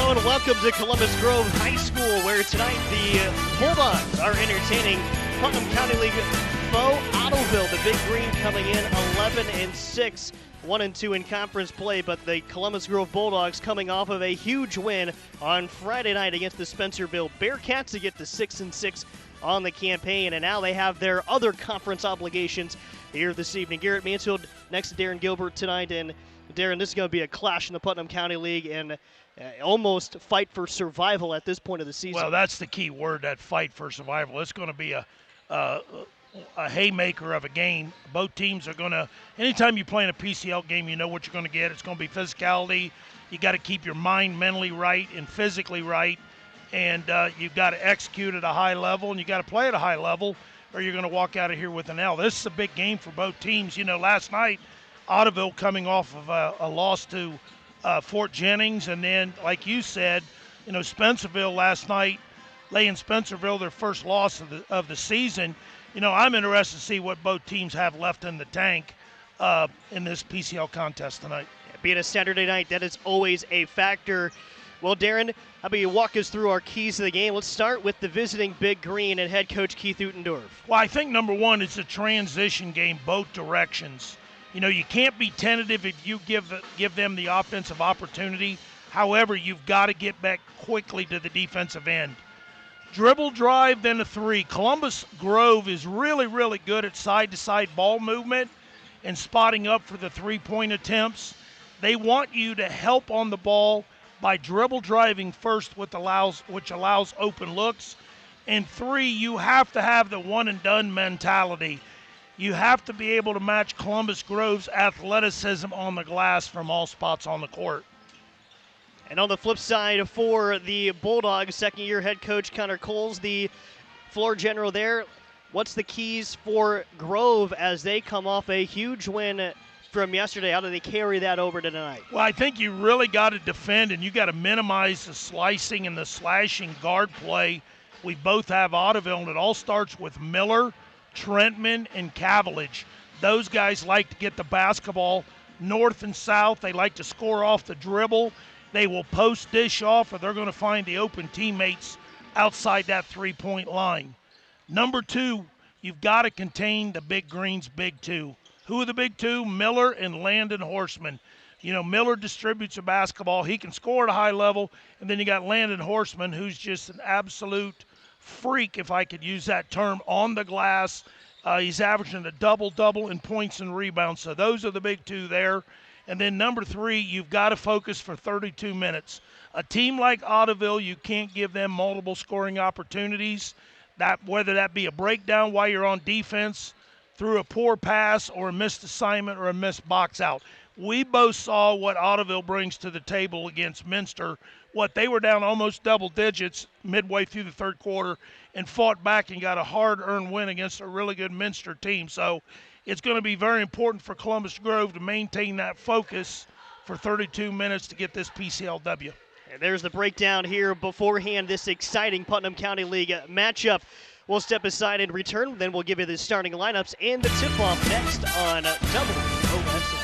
Hello and welcome to Columbus Grove High School, where tonight the Bulldogs are entertaining Putnam County League foe Ottoville. The Big Green coming in 11-6, 1-2 in conference play, but the Columbus Grove Bulldogs coming off of a huge win on Friday night against the Spencerville Bearcats to get to 6-6 on the campaign, and now they have their other conference obligations here this evening. Garrett Mansfield next to Darren Gilbert tonight, and Darren, this is going to be a clash in the Putnam County League and almost fight for survival at this point of the season. Well, that's the key word, that fight for survival. It's going to be a haymaker of a game. Both teams are going to, anytime you play in a PCL game, you know what you're going to get. It's going to be physicality. You got to keep your mind mentally right and physically right, and you've got to execute at a high level, and you got to play at a high level, or you're going to walk out of here with an L. This is a big game for both teams. You know, last night, Ottoville coming off of a loss to Fort Jennings, and then, like you said, you know, Spencerville last night, laying Spencerville their first loss of the season. You know, I'm interested to see what both teams have left in the tank in this PCL contest tonight. Being a Saturday night, that is always a factor. Well, Darren, how about you walk us through our keys to the game? Let's start with the visiting Big Green and head coach Keith Utendorf. Well, I think number one, it's a transition game both directions. You know, you can't be tentative if you give them the offensive opportunity. However, you've got to get back quickly to the defensive end. Dribble drive, then a three. Columbus Grove is really, really good at side-to-side ball movement and spotting up for the three-point attempts. They want you to help on the ball by dribble driving first, which allows open looks. And three, you have to have the one-and-done mentality. You have to be able to match Columbus Grove's athleticism on the glass from all spots on the court. And on the flip side for the Bulldogs, second-year head coach Connor Coles, the floor general there. What's the keys for Grove as they come off a huge win from yesterday? How do they carry that over to tonight? Well, I think you really got to defend, and you got to minimize the slicing and the slashing guard play. We both have Ottoville, and it all starts with Miller, Trentman, and Cavillage. Those guys like to get the basketball north and south. They like to score off the dribble. They will post dish off, or they're going to find the open teammates outside that three-point line. Number two, you've got to contain the Big Green's big two. Who are the big two? Miller and Landon Horseman. You know, Miller distributes the basketball. He can score at a high level. And then you got Landon Horseman, who's just an absolute freak, if I could use that term, on the glass. He's averaging a double-double in points and rebounds. So those are the big two there. And then number three, you've got to focus for 32 minutes. A team like Ottoville, you can't give them multiple scoring opportunities, whether that be a breakdown while you're on defense, through a poor pass or a missed assignment or a missed box out. We both saw what Ottoville brings to the table against Minster. What they were down almost double digits midway through the third quarter and fought back and got a hard-earned win against a really good Minster team. So it's going to be very important for Columbus Grove to maintain that focus for 32 minutes to get this PCLW. And there's the breakdown here beforehand, this exciting Putnam County League matchup. We'll step aside and return, then we'll give you the starting lineups and the tip-off next on WOSN.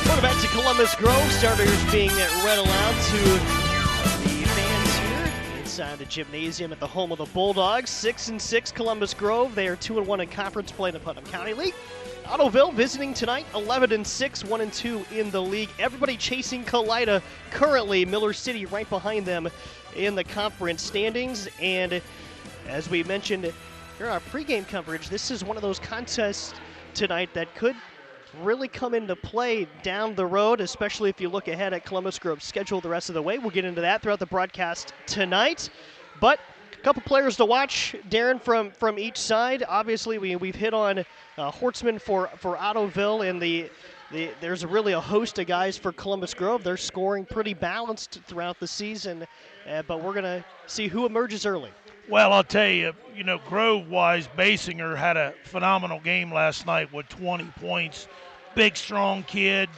Welcome back to Columbus Grove. Starters being read aloud to the fans here inside the gymnasium at the home of the Bulldogs. 6-6 Columbus Grove. They are 2-1 in conference play in the Putnam County League. Ottoville visiting tonight, 11-6, 1-2 in the league. Everybody chasing Kalida currently. Miller City right behind them in the conference standings. And as we mentioned here in our pregame coverage, this is one of those contests tonight that could really come into play down the road, especially if you look ahead at Columbus Grove's schedule the rest of the way. We'll get into that throughout the broadcast tonight. But a couple players to watch, Darren, from each side. Obviously, we've hit on Hortzman for Ottoville, and there's really a host of guys for Columbus Grove. They're scoring pretty balanced throughout the season, but we're going to see who emerges early. Well, I'll tell you, Grove-wise, Basinger had a phenomenal game last night with 20 points. Big, strong kid,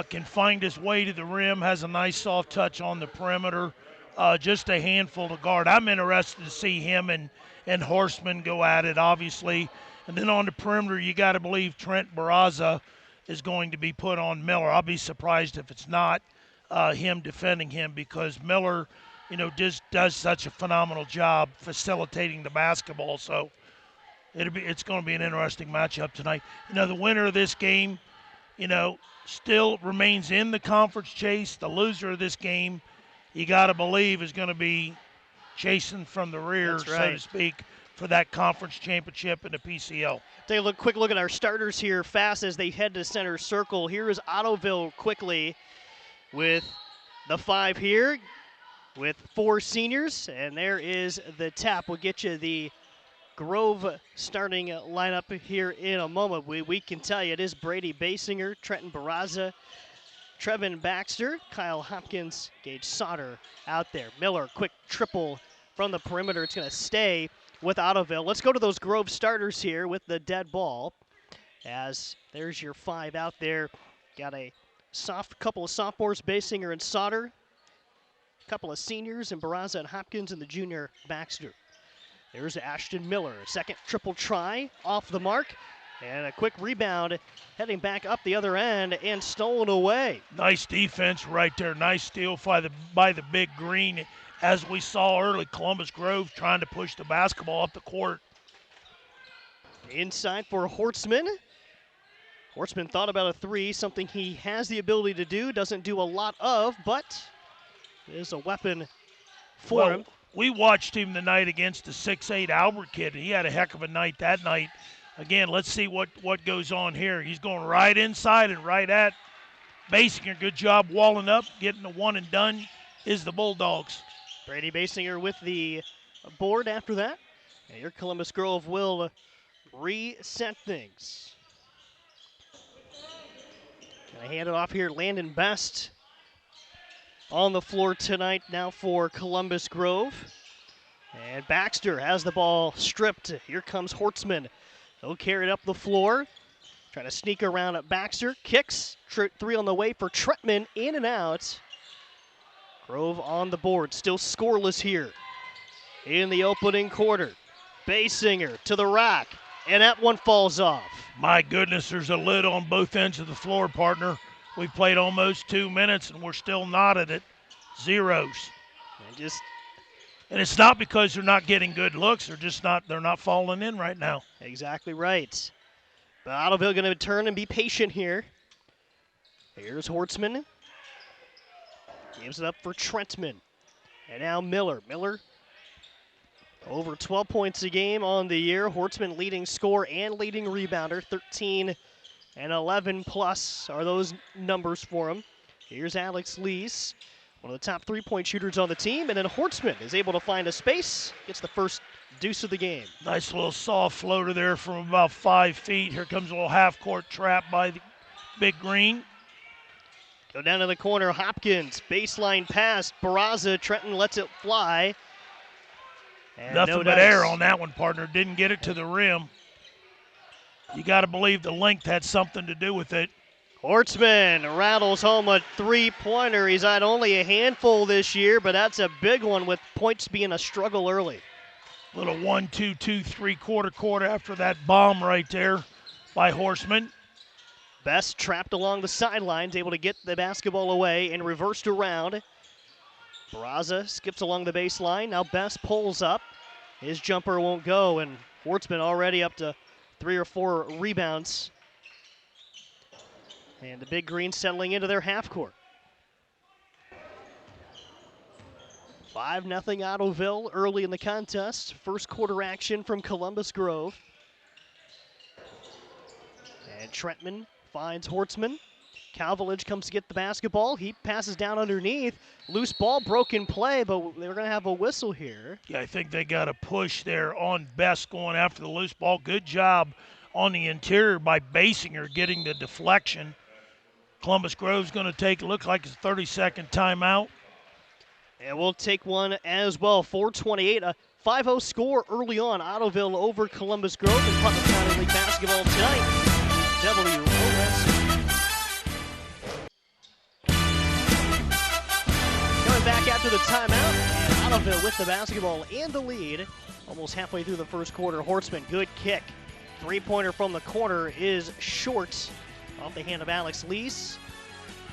can find his way to the rim, has a nice soft touch on the perimeter. Just a handful to guard. I'm interested to see him and Horseman go at it, obviously. And then on the perimeter, you got to believe Trent Barraza is going to be put on Miller. I'll be surprised if it's not him defending him, because Miller, just does such a phenomenal job facilitating the basketball. So it's going to be an interesting matchup tonight. The winner of this game, still remains in the conference chase. The loser of this game, you got to believe, is going to be chasing from the rear, That's right, so to speak, for that conference championship in the PCL. Take a quick look at our starters here fast as they head to center circle. Here is Ottoville quickly with the 5 here with 4 seniors. And there is the tap. We'll get you the Grove starting lineup here in a moment. We can tell you it is Brady Basinger, Trenton Barraza, Trevin Baxter, Kyle Hopkins, Gage Sauter out there. Miller, quick triple from the perimeter. It's going to stay with Ottoville. Let's go to those Grove starters here with the dead ball, as there's your 5 out there. Got a couple of sophomores, Basinger and Sauter, a couple of seniors, and Barraza and Hopkins, and the junior Baxter. There's Ashton Miller, second triple try off the mark, and a quick rebound heading back up the other end and stolen away. Nice defense right there. Nice steal by the big green. As we saw early, Columbus Grove trying to push the basketball up the court. Inside for Hortzman. Hortzman thought about a 3, something he has the ability to do, doesn't do a lot of, but is a weapon for him. We watched him tonight against the 6'8" Albert kid, and he had a heck of a night that night. Again, let's see what goes on here. He's going right inside and right at Basinger. Good job walling up, getting the one and done is the Bulldogs. Brady Basinger with the board after that. And here Columbus Grove will reset things. Gonna hand it off here, Landon Best on the floor tonight now for Columbus Grove. And Baxter has the ball stripped. Here comes Hortzman. He'll carry it up the floor. Trying to sneak around at Baxter. Kicks. 3 on the way for Tretman. In and out. Grove on the board. Still scoreless here in the opening quarter. Basinger to the rack. And that one falls off. My goodness, there's a lid on both ends of the floor, partner. We played almost 2 minutes, and we're still not at it. Zeros. And it's not because they're not getting good looks. They're not falling in right now. Exactly right. But Ottoville going to turn and be patient here. Here's Hortzman. Gives it up for Trentman. And now Miller. Miller over 12 points a game on the year. Hortzman leading scorer and leading rebounder. 13 and 11 plus are those numbers for him. Here's Alex Lees, one of the top 3-point shooters on the team. And then Hortzman is able to find a space. Gets the first deuce of the game. Nice little soft floater there from about 5 feet. Here comes a little half-court trap by the big green. Go down to the corner, Hopkins, baseline pass, Barraza, Trenton lets it fly. And nothing but air on that one, partner. Didn't get it to the rim. You got to believe the length had something to do with it. Hortzman rattles home a 3-pointer. He's had only a handful this year, but that's a big one with points being a struggle early. Little 1-2, 2-3 quarter after that bomb right there by Hortzman. Best trapped along the sidelines, able to get the basketball away and reversed around. Barraza skips along the baseline. Now Best pulls up. His jumper won't go, and Hortzman already up to 3 or 4 rebounds. And the Big Green settling into their half court. 5-0 Ottoville early in the contest. First quarter action from Columbus Grove. And Trentman finds Hortzman. Calvillage comes to get the basketball. He passes down underneath. Loose ball, broken play, but they're going to have a whistle here. Yeah, I think they got a push there on Best going after the loose ball. Good job on the interior by Basinger getting the deflection. Columbus Grove's going to take, look like it's a 30-second timeout. And we'll take one as well. 4:28, a 5-0 score early on. Ottoville over Columbus Grove in Putnam County League basketball tonight. WOSU. Coming back after the timeout, and Ottoville with the basketball and the lead. Almost halfway through the first quarter. Hortzman, good kick. 3-pointer from the corner is short. Off the hand of Alex Lease.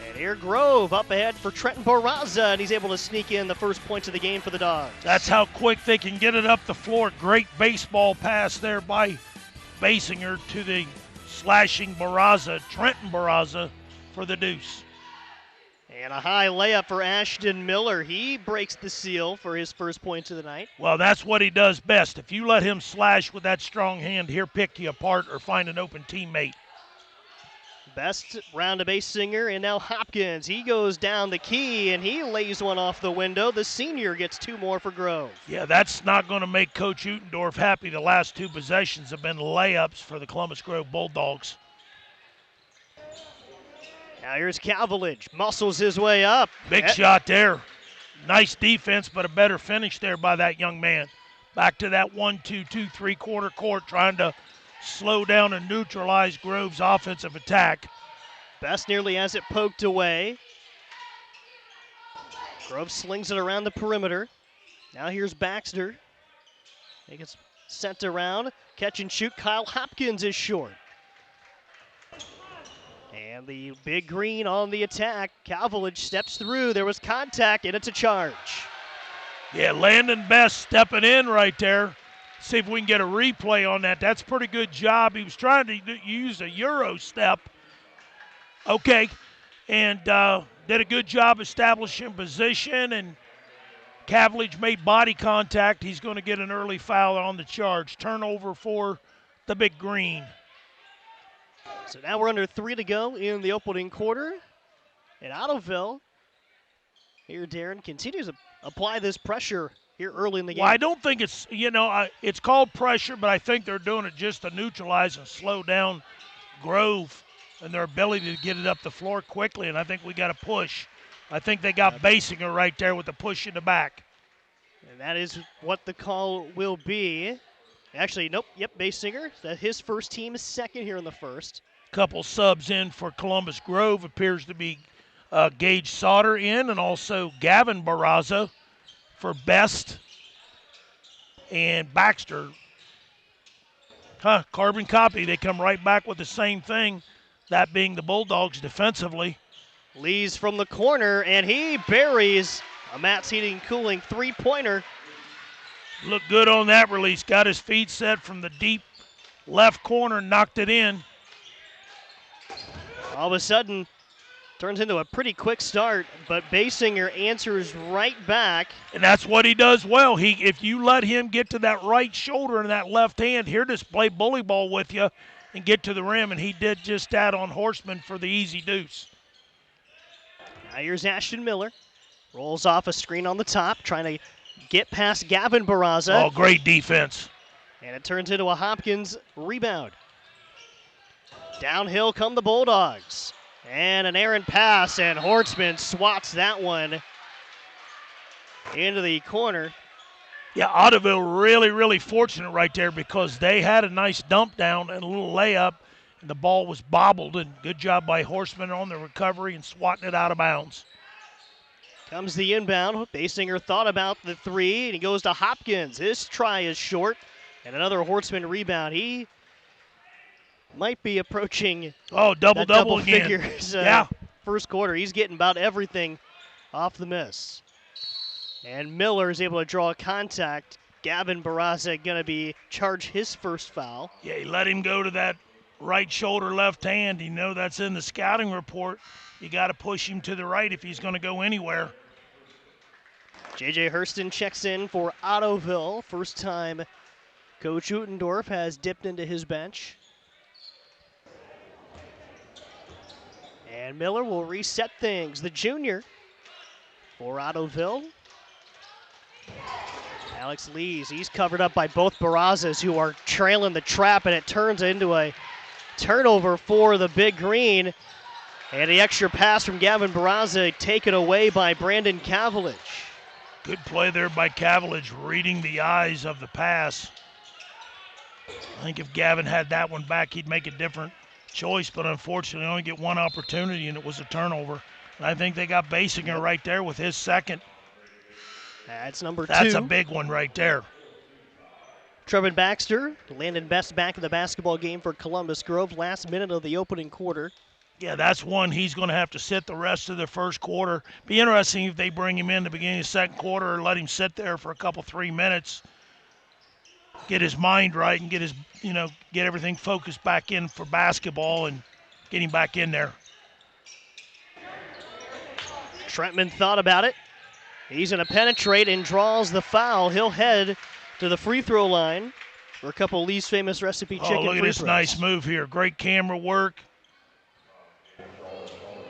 And here Grove up ahead for Trenton Barraza, and he's able to sneak in the first points of the game for the Dogs. That's how quick they can get it up the floor. Great baseball pass there by Basinger to the slashing Barraza, Trenton Barraza, for the deuce. And a high layup for Ashton Miller. He breaks the seal for his first points of the night. Well, that's what he does best. If you let him slash with that strong hand, he'll pick you apart or find an open teammate. Best round to Basinger, and now Hopkins. He goes down the key, and he lays one off the window. The senior gets 2 more for Grove. Yeah, that's not going to make Coach Utendorf happy. The last 2 possessions have been layups for the Columbus Grove Bulldogs. Now here's Cavillage. Muscles his way up. Big shot there. Nice defense, but a better finish there by that young man. Back to that 1-2-2 3-quarter court, trying to slow down and neutralize Grove's offensive attack. Best nearly has it poked away. Grove slings it around the perimeter. Now here's Baxter. He gets sent around. Catch and shoot. Kyle Hopkins is short. And the big green on the attack. Cavillage steps through. There was contact, and it's a charge. Yeah, Landon Best stepping in right there. See if we can get a replay on that. That's a pretty good job. He was trying to use a Euro step. Okay, and did a good job establishing position, and Cavillage made body contact. He's going to get an early foul on the charge. Turnover for the big green. So now we're under 3 to go in the opening quarter. And Ottoville, here Darren, continues to apply this pressure here early in the game. Well, I don't think it's, it's called pressure, but I think they're doing it just to neutralize and slow down Grove and their ability to get it up the floor quickly, and I think we got to push. I think they got Basinger right there with the push in the back. And that is what the call will be. Actually, nope, yep, Basinger. His first team is second here in the first. Couple subs in for Columbus Grove. Appears to be Gage Sauter in, and also Gavin Barraza for Best, and Baxter. Carbon copy. They come right back with the same thing, that being the Bulldogs defensively. Lee's from the corner, and he buries a Matt's Heating Cooling 3-pointer. Looked good on that release. Got his feet set from the deep left corner, knocked it in. All of a sudden, turns into a pretty quick start, but Basinger answers right back. And that's what he does well. If you let him get to that right shoulder and that left hand, he'll just play bully ball with you and get to the rim, and he did just that on Horseman for the easy deuce. Now here's Ashton Miller. Rolls off a screen on the top, trying to get past Gavin Barraza. Oh, great defense. And it turns into a Hopkins rebound. Downhill come the Bulldogs. And an errant pass, and Hortzman swats that one into the corner. Yeah, Ottoville really, really fortunate right there because they had a nice dump down and a little layup, and the ball was bobbled, and good job by Horseman on the recovery and swatting it out of bounds. Comes the inbound. Basinger thought about the three, and he goes to Hopkins. His try is short, and another Hortzman rebound. He might be approaching double again. Figures, yeah. First quarter. He's getting about everything off the miss. And Miller is able to draw a contact. Gavin Barraza going to be charged his first foul. Yeah, he let him go to that right shoulder, left hand. You know that's in the scouting report. You got to push him to the right if he's going to go anywhere. J.J. Hurston checks in for Ottoville. First time Coach Utendorf has dipped into his bench. And Miller will reset things. The junior for Ottoville. Alex Lees, he's covered up by both Barrazas who are trailing the trap, and it turns into a turnover for the Big Green. And the extra pass from Gavin Barraza taken away by Brandon Cavillage. Good play there by Cavillage, reading the eyes of the pass. I think if Gavin had that one back, he'd make a different choice, but unfortunately only get one opportunity, and it was a turnover. And I think they got Basinger right there with his second. That's number 2. That's a big one right there. Trevin Baxter, Landon Best back in the basketball game for Columbus Grove. Last minute of the opening quarter. Yeah, that's one he's going to have to sit the rest of the first quarter. Be interesting if they bring him in the beginning of the second quarter or let him sit there for a couple, 3 minutes, get his mind right and get everything focused back in for basketball and get him back in there. Trentman thought about it. He's going to penetrate and draws the foul. He'll head to the free throw line for a couple of Lee's Famous Recipe chicken look at free this throws. nice move here. Great camera work.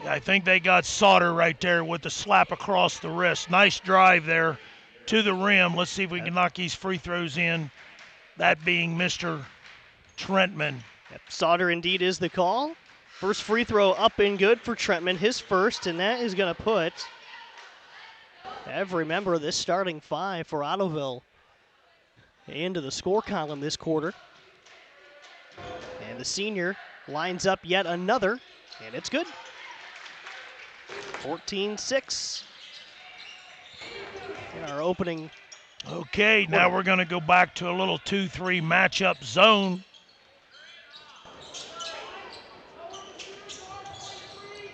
I think they got Sauter right there with the slap across the wrist. Nice drive there to the rim. Let's see if we can knock these free throws in, that being Mr. Trentman. Yep, Sauter indeed is the call. First free throw up and good for Trentman, his first, and that is going to put every member of this starting five for Ottoville into the score column this quarter. And the senior lines up yet another, and it's good. 14-6 in our opening. Okay, now we're going to go back to a little 2-3 matchup zone.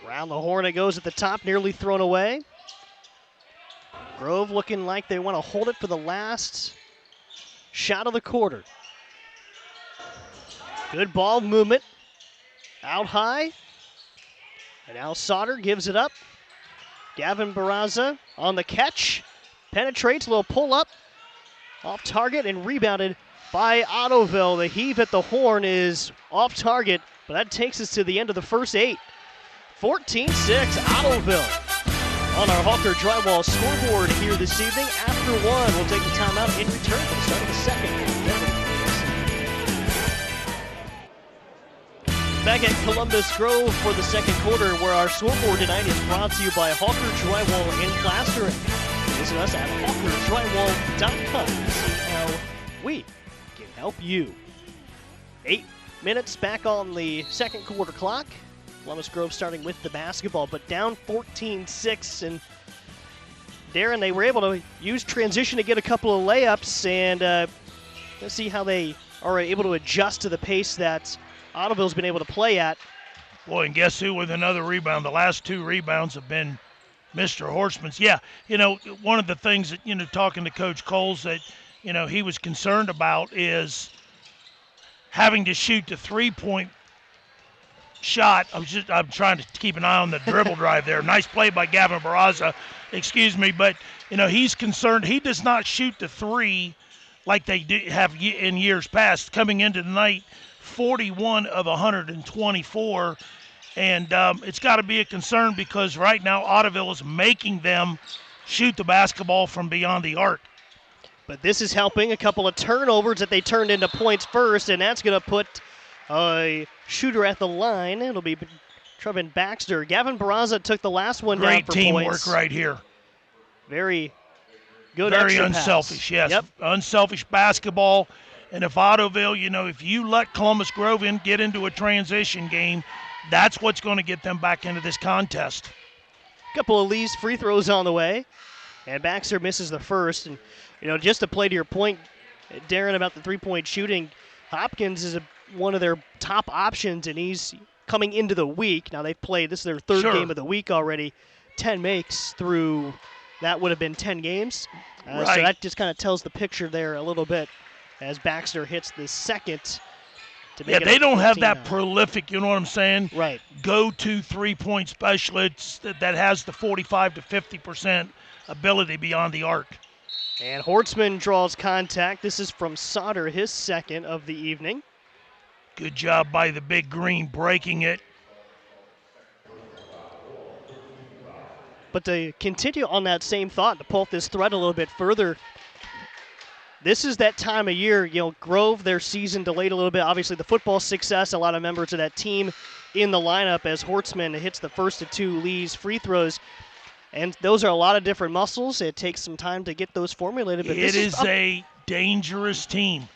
Around the horn it goes at the top, nearly thrown away. Grove looking like they want to hold it for the last shot of the quarter. Good ball movement. Out high. And now Sauter gives it up. Gavin Barraza on the catch. Penetrates, a little pull up. Off target and rebounded by Ottoville. The heave at the horn is off target, but that takes us to the end of the first 8. 14-6, Ottoville on our Hawker Drywall scoreboard here this evening. After one, we'll take the timeout in return for the start of the second. Back at Columbus Grove for the second quarter, where our scoreboard tonight is brought to you by Hawker Drywall and Plastering. Visit us at hawkerdrywall.com to see how we can help you. 8 minutes back on the second quarter clock. Columbus Grove starting with the basketball, but down 14-6. And Darren, they were able to use transition to get a couple of layups, and let's see how they are able to adjust to the pace that Ottoville's been able to play at. Boy, and guess who with another rebound? The last 2 rebounds have been Mr. Horseman's. Yeah, one of the things that, talking to Coach Coles that, he was concerned about is having to shoot the 3-point shot. I'm trying to keep an eye on the dribble drive there. Nice play by Gavin Barraza, but he's concerned he does not shoot the 3 like they have in years past. Coming into the night, 41 of 124, and it's got to be a concern because right now Ottoville is making them shoot the basketball from beyond the arc. But this is helping. A couple of turnovers that they turned into points first, and that's going to put a shooter at the line. It'll be Trevin Baxter. Gavin Barraza took the last one down for points. Great teamwork right here. Very good. Very unselfish, pass. yes. Yep. Unselfish basketball. And if Ottoville, if you let Columbus Grove get into a transition game, that's what's going to get them back into this contest. Couple of Lee's free throws on the way, and Baxter misses the first. And just to play to your point, Darren, about the 3-point shooting, Hopkins is one of their top options, and he's coming into the week. Now they've played, this is their third game of the week already, 10 makes through, that would have been 10 games. Right. So that just kind of tells the picture there a little bit as Baxter hits the second to make it. They don't have 14 that now. prolific, you know what I'm saying? Right. Go-to 3-point specialist that has the 45 to 50% ability beyond the arc. And Hortzman draws contact. This is from Sauter, his second of the evening. Good job by the big green breaking it. But to continue on that same thought, to pull this thread a little bit further, this is that time of year, Grove, their season delayed a little bit. Obviously, the football success, a lot of members of that team in the lineup as Hortzman hits the first of 2 Lee's free throws. And those are a lot of different muscles. It takes some time to get those formulated. But it is a dangerous team.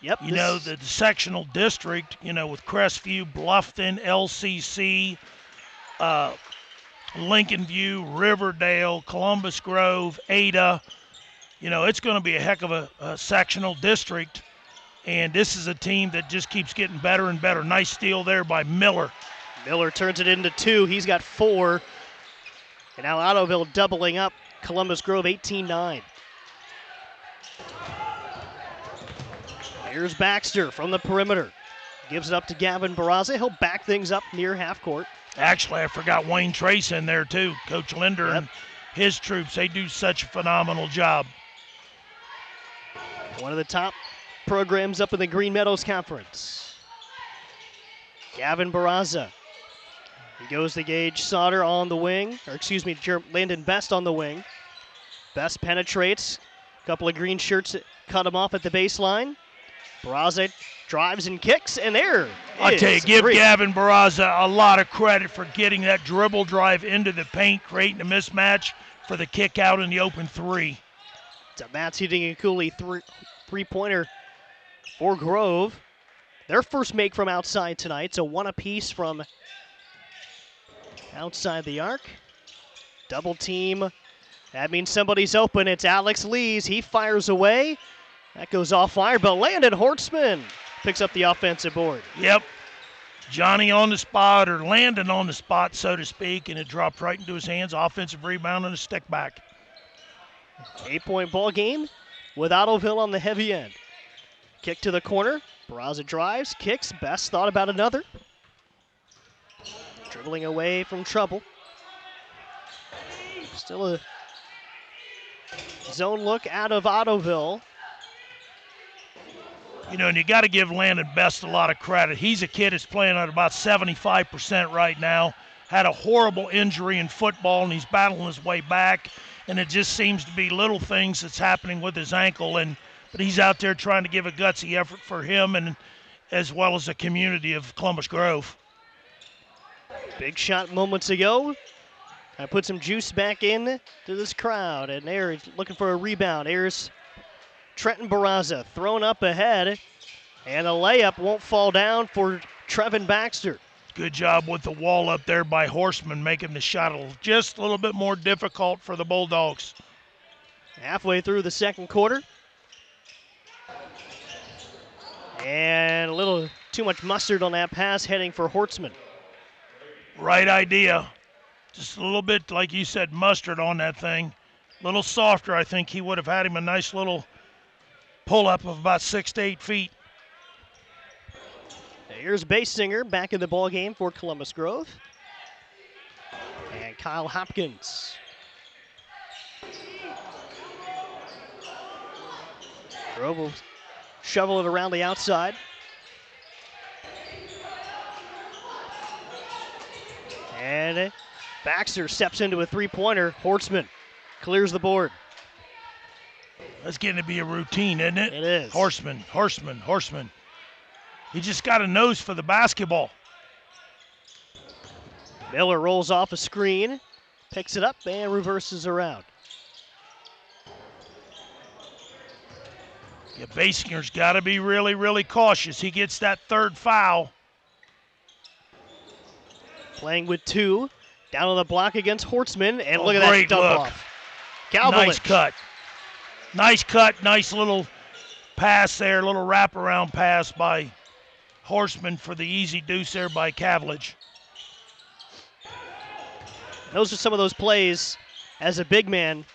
Yep. The sectional district, with Crestview, Bluffton, LCC, Lincoln View, Riverdale, Columbus Grove, Ada. It's going to be a heck of a sectional district, and this is a team that just keeps getting better and better. Nice steal there by Miller. Miller turns it into 2. He's got 4. And now Ottoville doubling up. Columbus Grove 18-9. Here's Baxter from the perimeter. Gives it up to Gavin Barraza. He'll back things up near half court. Actually, I forgot Wayne Trace in there too. Coach Linder and his troops, they do such a phenomenal job. One of the top programs up in the Green Meadows Conference. Gavin Barraza. He goes to Gage Sauter on the wing, Landon Best on the wing. Best penetrates. A couple of green shirts cut him off at the baseline. Barraza drives and kicks, and there I'll tell you, give Gavin Barraza a lot of credit for getting that dribble drive into the paint, creating a mismatch for the kick out in the open 3. It's a Matt's Heating and Cooley three-pointer for Grove. Their first make from outside tonight. It's a 1 apiece from outside the arc. Double team. That means somebody's open. It's Alex Lees. He fires away. That goes off fire, but Landon Hortzman picks up the offensive board. Yep. Johnny on the spot, or Landon on the spot, so to speak, and it dropped right into his hands. Offensive rebound and a stick back. 8-point ball game with Ottoville on the heavy end. Kick to the corner. Barraza drives, kicks. Best thought about another. Dribbling away from trouble. Still a zone look out of Ottoville. You know, and you got to give Landon Best a lot of credit. He's a kid that's playing at about 75% right now. Had a horrible injury in football, and he's battling his way back. And it just seems to be little things that's happening with his ankle. But he's out there trying to give a gutsy effort for him and as well as the community of Columbus Grove. Big shot moments ago. I put some juice back in to this crowd. And there he's looking for a rebound. Here's Trenton Barraza thrown up ahead. And a layup won't fall down for Trevin Baxter. Good job with the wall up there by Horseman, making the shot just a little bit more difficult for the Bulldogs. Halfway through the second quarter. And a little too much mustard on that pass heading for Hortzman. Right idea. Just a little bit, like you said, mustard on that thing. A little softer, I think he would have had him a nice little pull-up of about 6 to 8 feet. Here's Basinger back in the ball game for Columbus Grove. And Kyle Hopkins. Grove will shovel it around the outside. And Baxter steps into a three-pointer. Hortzman clears the board. That's getting to be a routine, isn't it? It is. Horseman. He just got a nose for the basketball. Miller rolls off a screen, picks it up, and reverses around. Yeah, Basinger's got to be really, really cautious. He gets that third foul. Playing with 2. Down on the block against Hortzman, and look at that dump off. Calvin. Nice cut, nice little pass there, little wraparound pass by Horseman for the easy deuce there by Cavillage. Those are some of those plays as a big man.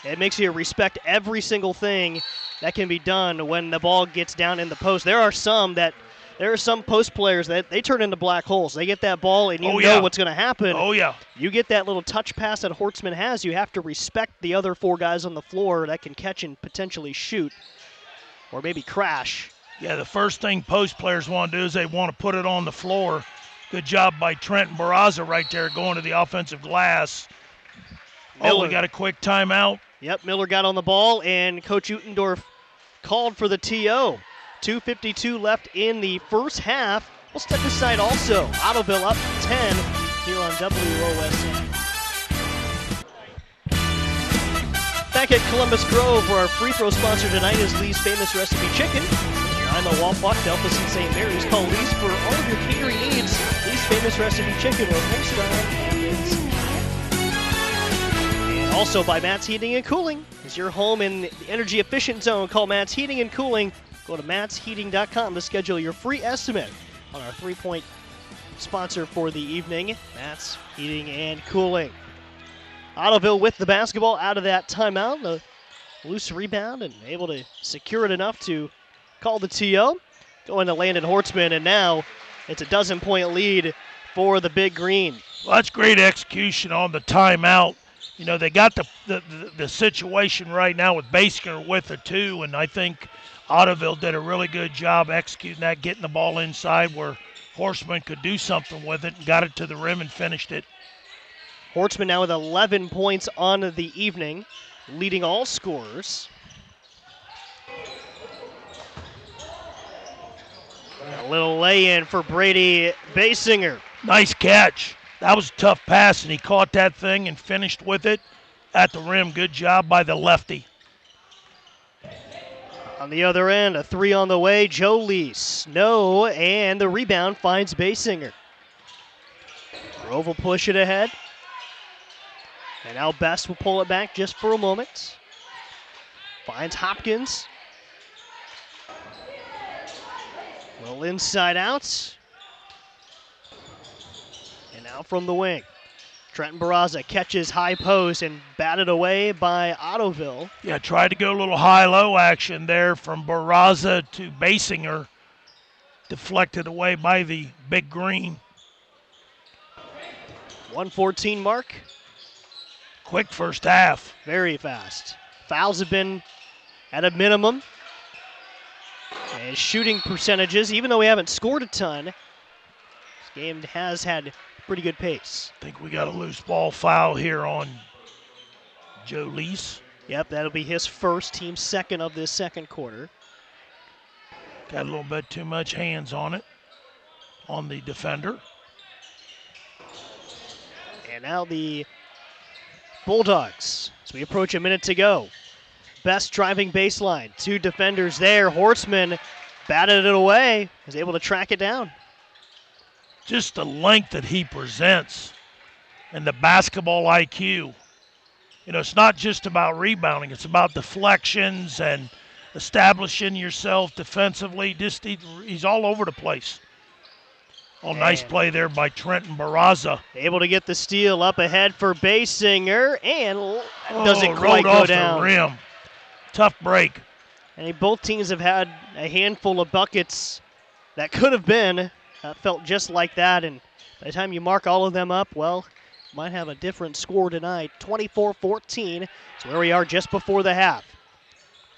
It makes you respect every single thing that can be done when the ball gets down in the post. There are some post players that they turn into black holes. They get that ball and you know what's going to happen. Oh, yeah. You get that little touch pass that Hortzman has, you have to respect the other 4 guys on the floor that can catch and potentially shoot or maybe crash. Yeah, the first thing post players want to do is they want to put it on the floor. Good job by Trenton Barraza right there going to the offensive glass. Miller. We got a quick timeout. Yep, Miller got on the ball, and Coach Utendorf called for the TO. 2:52 left in the first half. We'll step aside also. Ottoville up 10 here on WOSN. Back at Columbus Grove, where our free throw sponsor tonight is Lee's Famous Recipe Chicken. Behind the Walpot, Delphus, and St. Mary's. Call Lee's for all of your catering needs. Lee's Famous Recipe Chicken, where next time happens. And also by Matt's Heating and Cooling. Is your home in the energy efficient zone? Call Matt's Heating and Cooling. Go to mattsheating.com to schedule your free estimate on our 3-point sponsor for the evening. That's heating and cooling. Ottoville with the basketball out of that timeout. The loose rebound and able to secure it enough to call the TO. Going to Landon Hortzman, and now it's a 12-point lead for the Big Green. Well, that's great execution on the timeout. You know, they got the situation right now with Basinger with a 2, and I think Ottoville did a really good job executing that, getting the ball inside where Horseman could do something with it and got it to the rim and finished it. Hortzman now with 11 points on the evening, leading all scorers. A little lay-in for Brady Basinger. Nice catch. That was a tough pass, and he caught that thing and finished with it at the rim. Good job by the lefty. On the other end, a 3 on the way. Joe Lease. No, and the rebound finds Basinger. Grove will push it ahead. And now Best will pull it back just for a moment. Finds Hopkins. Little inside out. And now from the wing. Trenton Barraza catches high post and batted away by Ottoville. Yeah, tried to go a little high-low action there from Barraza to Basinger. Deflected away by the Big Green. 1:14 mark. Quick first half. Very fast. Fouls have been at a minimum. And shooting percentages, even though we haven't scored a ton, this game has had pretty good pace. I think we got a loose ball foul here on Joe Lease. Yep, that'll be his first, team second of this second quarter. Got a little bit too much hands on it, on the defender. And now the Bulldogs, as we approach a minute to go. Best driving baseline, 2 defenders there. Hortzman batted it away, was able to track it down. Just the length that he presents and the basketball IQ. You know, it's not just about rebounding. It's about deflections and establishing yourself defensively. He's all over the place. Oh, nice play there by Trenton Barraza. Able to get the steal up ahead for Basinger, and doesn't quite go off down. The rim. Tough break. And both teams have had a handful of buckets that could have been. Felt just like that, and by the time you mark all of them up, well, might have a different score tonight. 24-14 is where we are just before the half.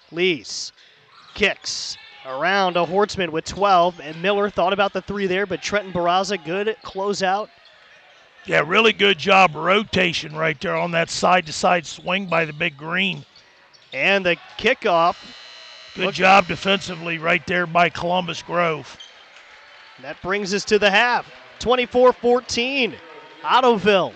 Lees kicks around to Hortzman with 12, and Miller thought about the 3 there, but Trenton Barraza, good closeout. Yeah, really good job rotation right there on that side-to-side swing by the Big Green. And the kickoff. Good job defensively right there by Columbus Grove. That brings us to the half. 24-14. Ottoville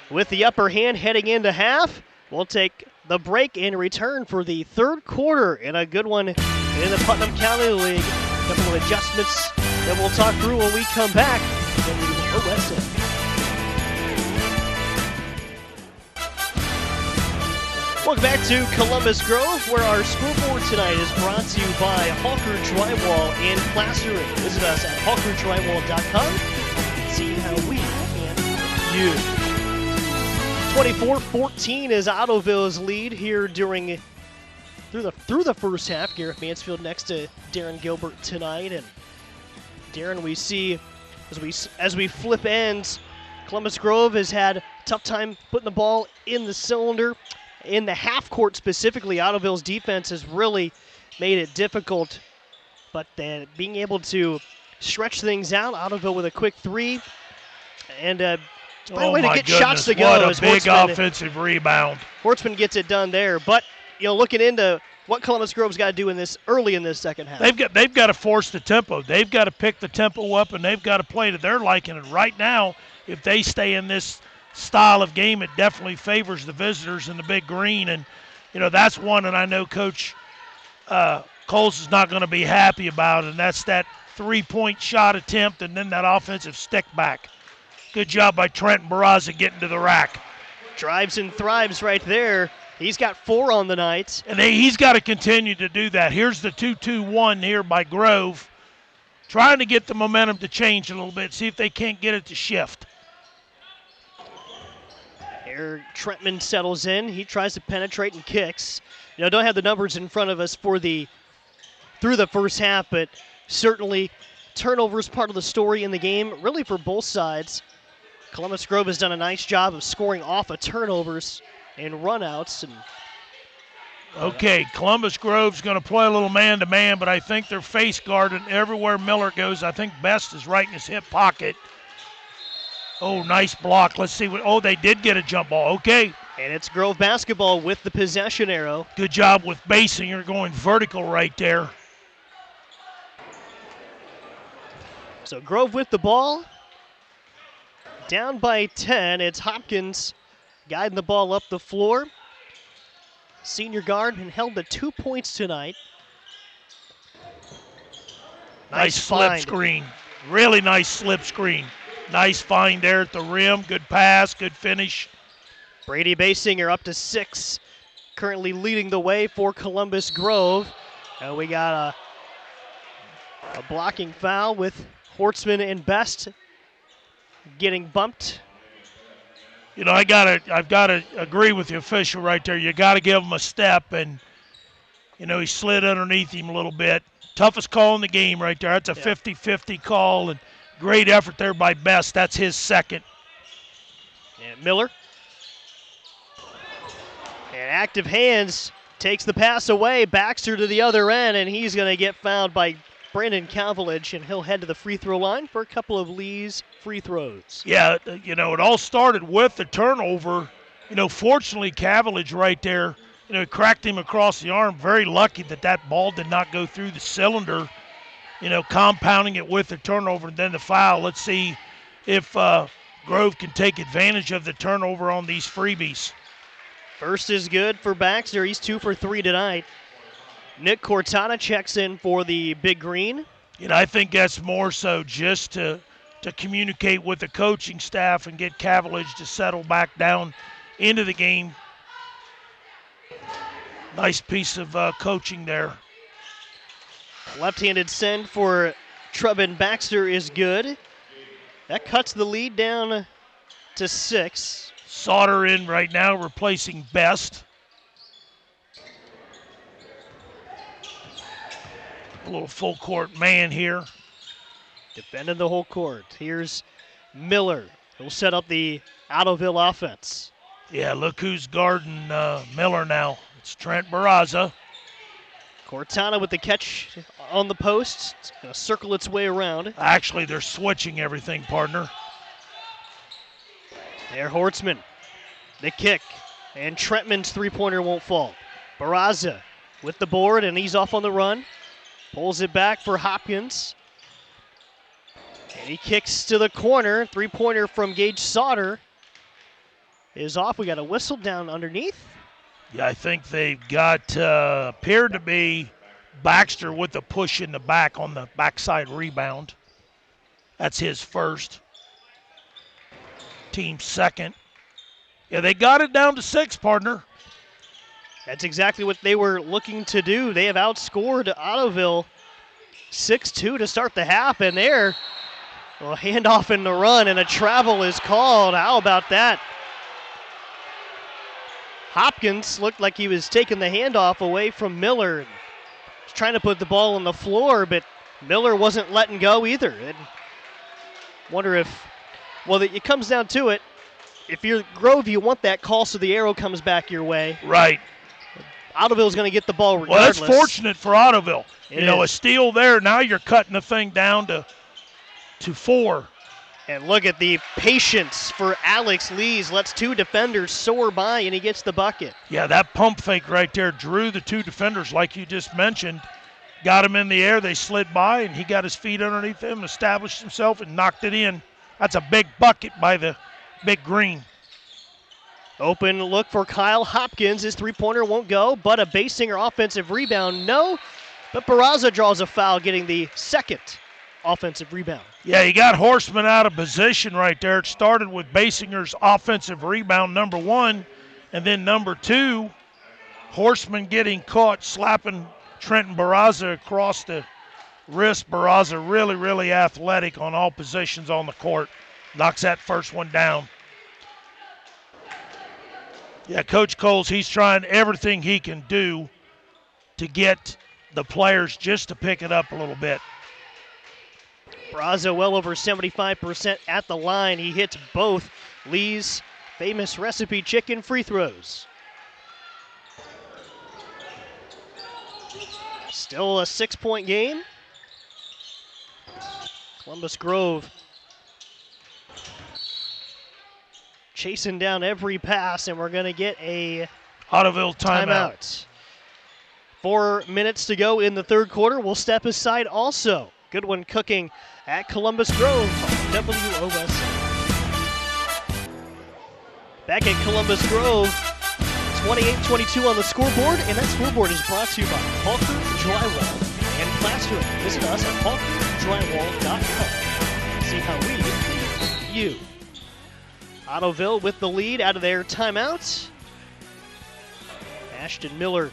with the upper hand heading into half. We'll take the break and return for the third quarter in a good one in the Putnam County League. A couple of adjustments that we'll talk through when we come back in the OSN. Welcome back to Columbus Grove, where our scoreboard tonight is brought to you by Hawker Drywall and Plastering. Visit us at hawkerdrywall.com. See how we can help you. 24-14 is Ottoville's lead here through the first half. Garrett Mansfield next to Darren Gilbert tonight, and Darren, we see as we flip ends, Columbus Grove has had a tough time putting the ball in the cylinder. In the half court specifically, Ottoville's defense has really made it difficult, but then being able to stretch things out, Ottoville with a quick 3, and find a way to get shots to go. What a big offensive rebound. Hortzman gets it done there, but looking into what Columbus Grove's got to do early in this second half. They've got to force the tempo. They've got to pick the tempo up, and they've got to play to their liking. And right now, if they stay in this style of game, it definitely favors the visitors in the Big Green, and that's one that I know Coach Coles is not going to be happy about, and that's that 3-point shot attempt and then that offensive stick back. Good job by Trenton Barraza getting to the rack. Drives and thrives right there. He's got 4 on the night. And he's got to continue to do that. Here's the 2-2-1 here by Grove. trying to get the momentum to change a little bit, see if they can't get it to shift. Here, Trentman settles in. He tries to penetrate and kicks. Don't have the numbers in front of us through the first half, but certainly turnovers part of the story in the game, really for both sides. Columbus Grove has done a nice job of scoring off of turnovers and runouts. Okay, Columbus Grove's going to play a little man-to-man, but I think they're face guarded everywhere Miller goes. I think Best is right in his hip pocket. Oh, nice block. Let's see what. Oh, they did get a jump ball. Okay. And it's Grove basketball with the possession arrow. Good job with Basinger going vertical right there. So Grove with the ball. Down by 10. It's Hopkins guiding the ball up the floor. Senior guard and held to 2 points tonight. Nice slip screen. Really nice slip screen. Nice find there at the rim. Good pass, good finish. Brady Basinger up to 6. Currently leading the way for Columbus Grove. And we got a blocking foul with Hortzman and Best getting bumped. I've got to agree with the official right there. You got to give him a step, and he slid underneath him a little bit. Toughest call in the game right there. That's a 50-50 call, and great effort there by Best. That's his second. And Miller. And active hands takes the pass away. Baxter to the other end, and he's going to get fouled by Brandon Calveledge, and he'll head to the free throw line for a couple of Lee's free throws. Yeah, it all started with the turnover. Fortunately, Calveledge right there, cracked him across the arm. Very lucky that ball did not go through the cylinder, compounding it with the turnover and then the foul. Let's see if Grove can take advantage of the turnover on these freebies. First is good for Baxter. He's 2 for 3 tonight. Nick Cortana checks in for the Big Green. I think that's more so just to communicate with the coaching staff and get Calveledge to settle back down into the game. Nice piece of coaching there. Left-handed send for Trubin Baxter is good. That cuts the lead down to 6. Sauter in right now, replacing Best. A little full court man here. Defending the whole court. Here's Miller. He'll set up the Ottoville offense. Yeah, look who's guarding Miller now. It's Trent Barraza. Cortana with the catch on the post. It's going to circle its way around. Actually, they're switching everything, partner. There, Hortzman. The kick. And Trentman's three-pointer won't fall. Barraza with the board, and he's off on the run. Pulls it back for Hopkins. And he kicks to the corner. Three-pointer from Gage Sauter is off. We got a whistle down underneath. Yeah, I think they've got, appeared to be Baxter with the push in the back on the backside rebound. That's his first. Team second. Yeah, they got it down to 6, partner. That's exactly what they were looking to do. They have outscored Ottoville 6-2 to start the half, and there, a handoff in the run, and a travel is called. How about that? Hopkins looked like he was taking the handoff away from Miller. He was trying to put the ball on the floor, but Miller wasn't letting go either. And wonder if, well, it comes down to it. If you're Grove, you want that call so the arrow comes back your way. Right. Ottoville's going to get the ball regardless. Well, that's fortunate for Ottoville. A steal there. Now you're cutting the thing down to 4. And look at the patience for Alex Lees. Lets 2 defenders soar by, and he gets the bucket. Yeah, that pump fake right there drew the 2 defenders like you just mentioned. Got him in the air. They slid by, and he got his feet underneath him, established himself, and knocked it in. That's a big bucket by the Big Green. Open look for Kyle Hopkins. His three-pointer won't go, but a Basinger offensive rebound, no. But Barraza draws a foul, getting the second offensive rebound. Yeah, he got Horseman out of position right there. It started with Basinger's offensive rebound, number 1, and then number 2, Horseman getting caught slapping Trenton Barraza across the wrist. Barraza really, really athletic on all positions on the court. Knocks that first one down. Yeah, Coach Coles, he's trying everything he can do to get the players just to pick it up a little bit. Barraza well over 75% at the line. He hits both Lee's famous recipe chicken free throws. Still a 6-point game. Columbus Grove chasing down every pass, and we're going to get a Ottoville timeout. 4 minutes to go in the third quarter. We'll step aside also. Good one cooking at Columbus Grove, WOS. Back at Columbus Grove, 28-22 on the scoreboard, and that scoreboard is brought to you by Halker Drywall and Plastering. Visit us at halkerdrywall.com. See how we do you. Ottoville with the lead out of their timeout. Ashton Miller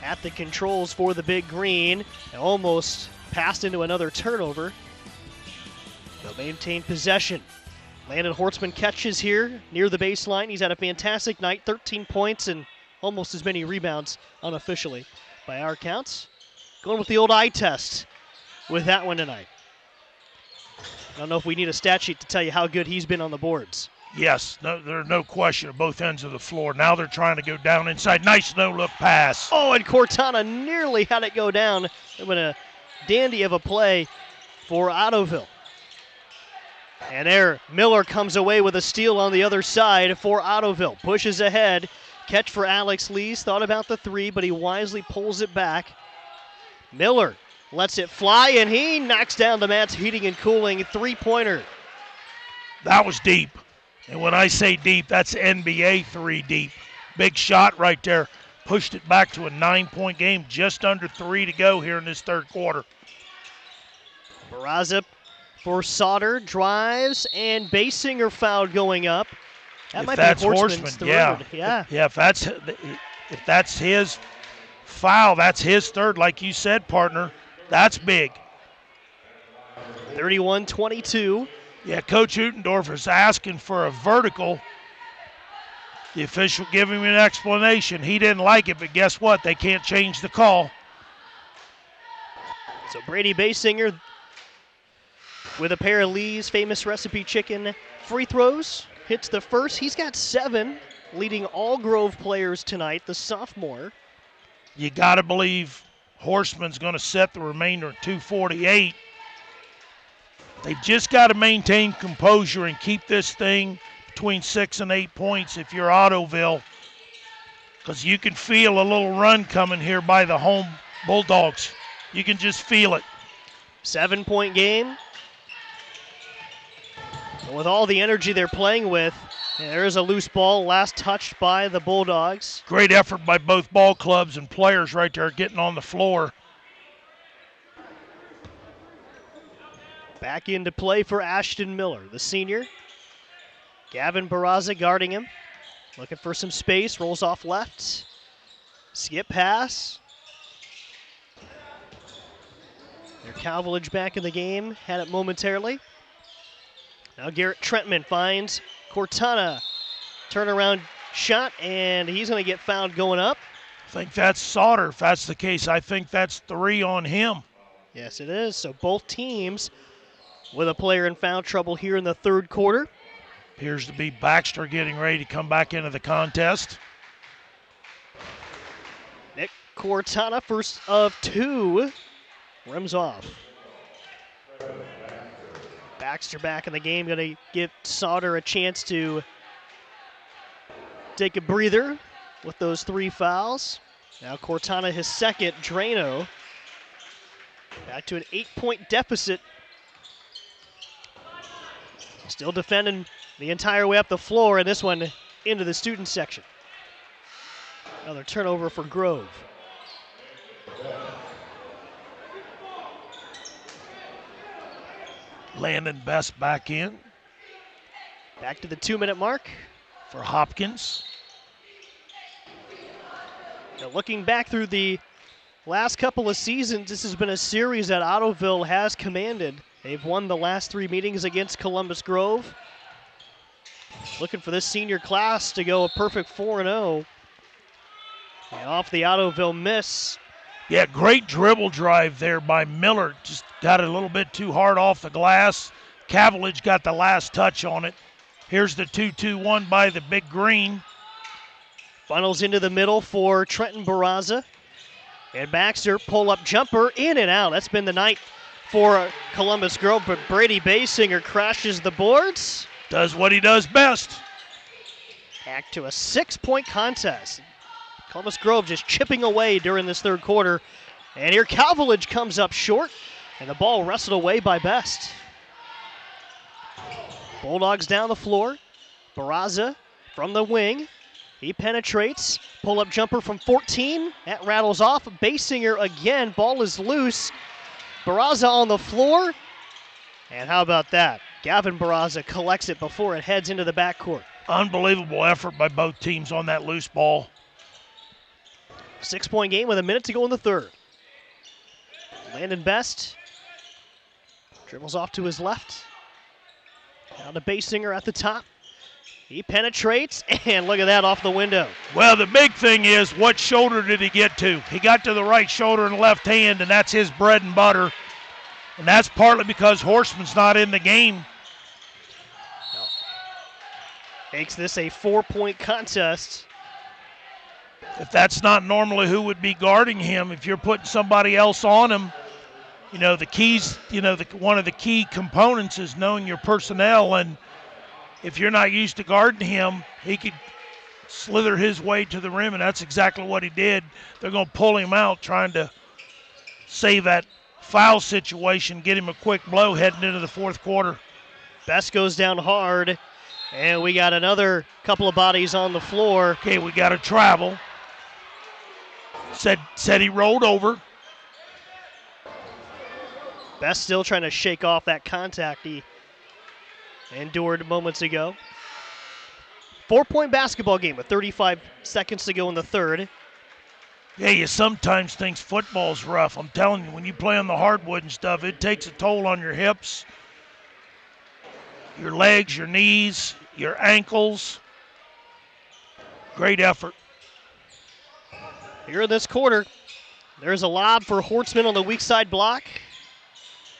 at the controls for the Big Green, and almost passed into another turnover. They'll maintain possession. Landon Hortzman catches here near the baseline. He's had a fantastic night, 13 points and almost as many rebounds unofficially by our counts. Going with the old eye test with that one tonight. I don't know if we need a stat sheet to tell you how good he's been on the boards. Yes, there's no question at both ends of the floor. Now they're trying to go down inside. Nice no-look pass. Oh, and Cortana nearly had it go down. It was a dandy of a play for Ottoville. And there, Miller comes away with a steal on the other side for Ottoville. Pushes ahead. Catch for Alex Lees. Thought about the three, but he wisely pulls it back. Miller lets it fly, and he knocks down the Matt's Heating and Cooling three-pointer. That was deep. And when I say deep, that's NBA 3 deep. Big shot right there. Pushed it back to a 9-point game. Just under 3 to go here in this third quarter. Barraza for Sauter, drives, and Basinger foul going up. That might be Horseman's third. Yeah. Yeah, if that's his foul, that's his third, like you said, partner. That's big. 31-22. Yeah, Coach Utendorf is asking for a vertical. The official giving him an explanation. He didn't like it, but guess what? They can't change the call. So Brady Basinger with a pair of Lee's famous recipe chicken free throws. Hits the first. He's got 7, leading all Grove players tonight, the sophomore. You got to believe Horseman's going to set the remainder at 2:48. They just got to maintain composure and keep this thing between 6 and 8 points if you're Ottoville, because you can feel a little run coming here by the home Bulldogs. You can just feel it. 7-point game. And with all the energy they're playing with, there's a loose ball, last touched by the Bulldogs. Great effort by both ball clubs and players right there getting on the floor. Back into play for Ashton Miller, the senior. Gavin Barraza guarding him. Looking for some space, rolls off left. Skip pass. Their Calvillage back in the game, had it momentarily. Now Garrett Trentman finds Cortana. Turnaround shot, and he's going to get fouled going up. I think that's Sauter. If that's the case, I think that's 3 on him. Yes, it is. So both teams with a player in foul trouble here in the third quarter. Appears to be Baxter getting ready to come back into the contest. Nick Cortana, first of 2, rims off. Baxter back in the game, going to give Sauter a chance to take a breather with those 3 fouls. Now Cortana, his second. Drano back to an 8-point deficit. Still defending the entire way up the floor, and this one into the student section. Another turnover for Grove. Landon Best back in. Back to the 2-minute mark. For Hopkins. Now looking back through the Last couple of seasons, this has been a series that Ottoville has commanded. They've won the last 3 meetings against Columbus Grove. Looking for this senior class to go a perfect 4-0. And off the Ottoville miss. Yeah, great dribble drive there by Miller. Just got it a little bit too hard off the glass. Cavillage got the last touch on it. Here's the 2-2-1 by the Big Green. Funnels into the middle for Trenton Barraza. And Baxter, pull-up jumper, in and out. That's been the night for Columbus Grove, but Brady Basinger crashes the boards. Does what he does best. Back to a 6-point contest. Columbus Grove just chipping away during this third quarter. And here Cavillage comes up short, and the ball wrestled away by Best. Bulldogs down the floor. Barraza from the wing. He penetrates. Pull-up jumper from 14. That rattles off. Basinger again. Ball is loose. Barraza on the floor. And how about that? Gavin Barraza collects it before it heads into the backcourt. Unbelievable effort by both teams on that loose ball. 6-point game with a minute to go in the third. Landon Best dribbles off to his left. Now to Basinger at the top. He penetrates, and look at that off the window. Well, the big thing is, what shoulder did he get to? He got to the right shoulder and left hand, and that's his bread and butter. And that's partly because Horseman's not in the game. Makes this a 4-point contest. If that's not normally who would be guarding him, if you're putting somebody else on him, you know, the keys, you know, one of the key components is knowing your personnel, and if you're not used to guarding him, he could slither his way to the rim, and that's exactly what he did. They're going to pull him out, trying to save that foul situation, get him a quick blow heading into the fourth quarter. Best goes down hard, and we got another couple of bodies on the floor. Okay, we got to travel. Said he rolled over. Best still trying to shake off that contact he endured moments ago. 4-point basketball game with 35 seconds to go in the third. Yeah, you sometimes think football's rough. I'm telling you, when you play on the hardwood and stuff, it takes a toll on your hips, your legs, your knees, your ankles. Great effort. Here in this quarter, there's a lob for Hortzman on the weak side block.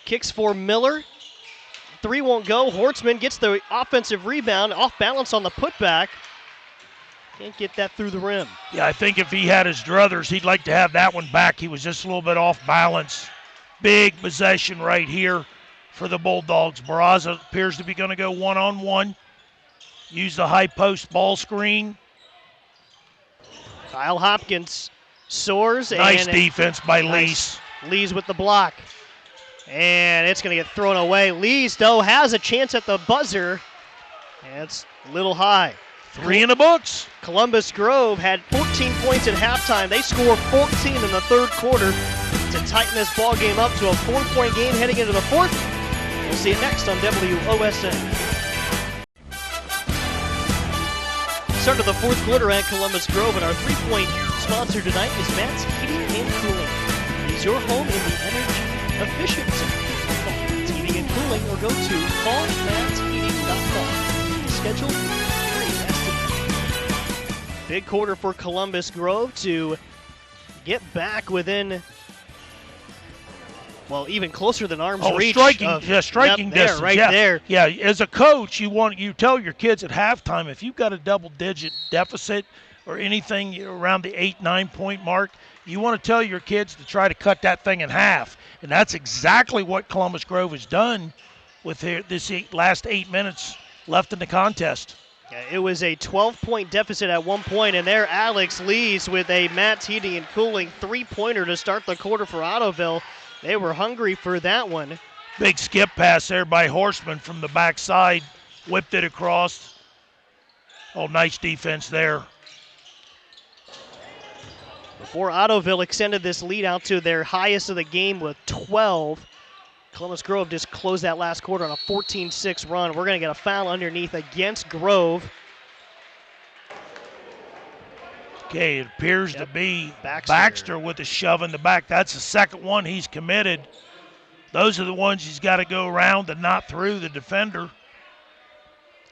Kicks for Miller. 3 won't go. Hortzman gets the offensive rebound, off balance on the putback. Can't get that through the rim. Yeah, I think if he had his druthers, he'd like to have that one back. He was just a little bit off balance. Big possession right here for the Bulldogs. Barraza appears to be going to go one-on-one. Use the high post ball screen. Kyle Hopkins soars. Nice and defense by Lees. Lees with the block. And it's going to get thrown away. Lees, though, has a chance at the buzzer. And it's a little high. 3 in the books. Columbus Grove had 14 points at halftime. They score 14 in the third quarter to tighten this ball game up to a 4-point game heading into the fourth. We'll see you next on WOSN. Start of the fourth quarter at Columbus Grove, and our 3-point sponsor tonight is Matt's Heating and Cooling. Is your home in the energy efficient zone? Call Matt's Heating and Cooling or go to callmattsheating.com. Schedule free estimate. Big quarter for Columbus Grove to get back within, well, even closer than arm's reach. Striking yep, distance. Right yeah. there. Yeah, as a coach, you tell your kids at halftime, if you've got a double-digit deficit or anything around the 8-9 point mark, you want to tell your kids to try to cut that thing in half. And that's exactly what Columbus Grove has done with this last 8 minutes left in the contest. Yeah, it was a 12-point deficit at one point, and there Alex Lees with a Matt's Heating and Cooling 3-pointer to start the quarter for Ottoville. They were hungry for that one. Big skip pass there by Horseman from the backside. Whipped it across. Oh, nice defense there. Before Ottoville extended this lead out to their highest of the game with 12, Columbus Grove just closed that last quarter on a 14-6 run. We're going to get a foul underneath against Grove. Okay, it appears to be Baxter with a shove in the back. That's the second one he's committed. Those are the ones he's got to go around and not through the defender.